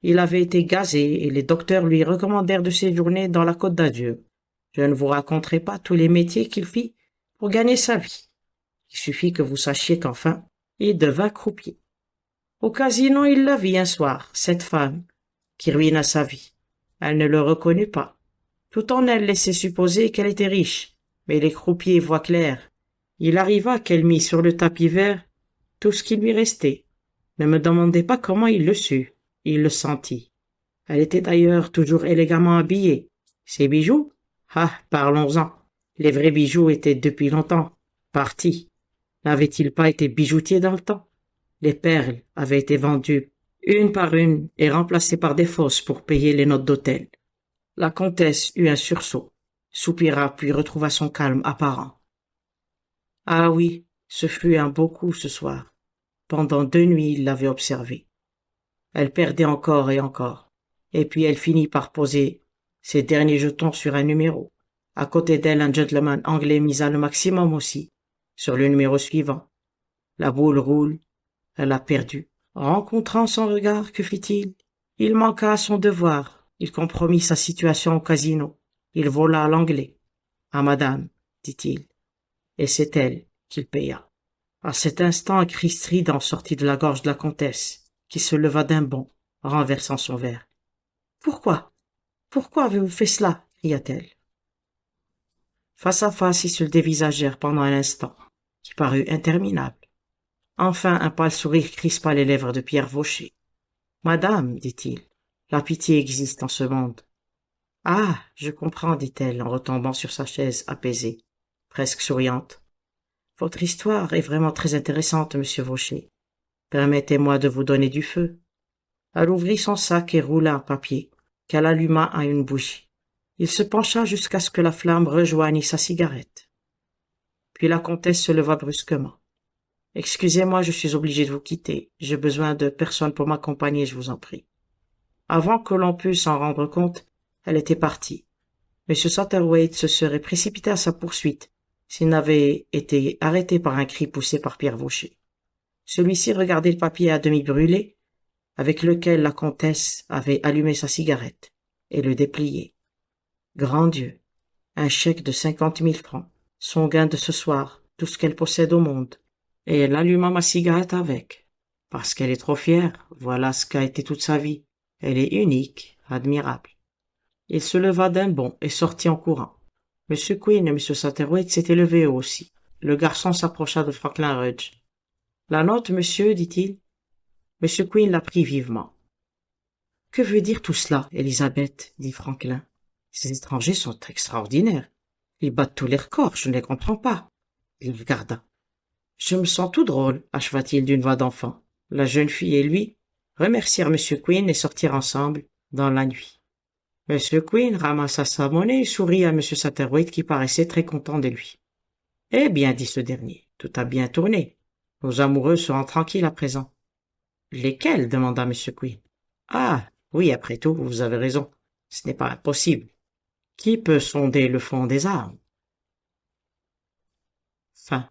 Il avait été gazé et les docteurs lui recommandèrent de séjourner dans la Côte d'Azur. Je ne vous raconterai pas tous les métiers qu'il fit pour gagner sa vie. Il suffit que vous sachiez qu'enfin, il devint croupier. Au casino, il la vit un soir, cette femme, qui ruina sa vie. Elle ne le reconnut pas. Tout en elle laissait supposer qu'elle était riche, mais les croupiers voient clair. Il arriva qu'elle mit sur le tapis vert tout ce qui lui restait. Ne me demandez pas comment il le sut. Il le sentit. Elle était d'ailleurs toujours élégamment habillée. Ses bijoux? Ah, parlons-en. Les vrais bijoux étaient depuis longtemps partis. N'avait-il pas été bijoutier dans le temps? Les perles avaient été vendues une par une et remplacées par des fausses pour payer les notes d'hôtel. La comtesse eut un sursaut, soupira puis retrouva son calme apparent. Ah oui, ce fut un beau coup ce soir. Pendant 2 nuits, il l'avait observée. Elle perdait encore et encore. Et puis elle finit par poser ses derniers jetons sur un numéro. À côté d'elle, un gentleman anglais misa le maximum aussi, sur le numéro suivant. La boule roule, elle a perdu. Rencontrant son regard, que fit-il? Il manqua à son devoir, il compromit sa situation au casino. Il vola à l'anglais. À madame, dit-il, et c'est elle qu'il paya. À cet instant, un cri strident sortit de la gorge de la comtesse, qui se leva d'un bond, renversant son verre. Pourquoi? Pourquoi avez-vous fait cela? Cria-t-elle. Face à face, ils se dévisagèrent pendant un instant, qui parut interminable. Enfin, un pâle sourire crispa les lèvres de Pierre Vaucher. Madame, dit-il, la pitié existe en ce monde. Ah, je comprends, dit-elle en retombant sur sa chaise apaisée, presque souriante. Votre histoire est vraiment très intéressante, monsieur Vaucher. Permettez-moi de vous donner du feu. Elle ouvrit son sac et roula un papier, qu'elle alluma à une bougie. Il se pencha jusqu'à ce que la flamme rejoignît sa cigarette. Puis la comtesse se leva brusquement. « Excusez-moi, je suis obligée de vous quitter. J'ai besoin de personne pour m'accompagner, je vous en prie. » Avant que l'on pût s'en rendre compte, elle était partie. M. Satterthwaite se serait précipité à sa poursuite s'il n'avait été arrêté par un cri poussé par Pierre Vaucher. Celui-ci regardait le papier à demi brûlé, avec lequel la comtesse avait allumé sa cigarette, et le dépliait. Grand Dieu! Un chèque de 50 000 francs, son gain de ce soir, tout ce qu'elle possède au monde. Et elle alluma ma cigarette avec. Parce qu'elle est trop fière, voilà ce qu'a été toute sa vie. Elle est unique, admirable. Il se leva d'un bond et sortit en courant. M. Quinn et M. Satterthwaite s'étaient levés eux aussi. Le garçon s'approcha de Franklin Rudge. « La note, monsieur, dit-il. » M. Quinn la prit vivement. « Que veut dire tout cela, Elisabeth ?» dit Franklin. « Ces étrangers sont extraordinaires. Ils battent tous les records, je ne les comprends pas. » Il regarda. « Je me sens tout drôle, acheva-t-il d'une voix d'enfant. La jeune fille et lui remercièrent M. Quinn et sortirent ensemble dans la nuit. M. Quinn ramassa sa monnaie et sourit à M. Satterthwaite qui paraissait très content de lui. « Eh bien, dit ce dernier, tout a bien tourné. Nos amoureux seront tranquilles à présent. »« Lesquels ?» demanda M. Quinn. « Ah, oui, après tout, vous avez raison. Ce n'est pas impossible. Qui peut sonder le fond des armes ?» Fin.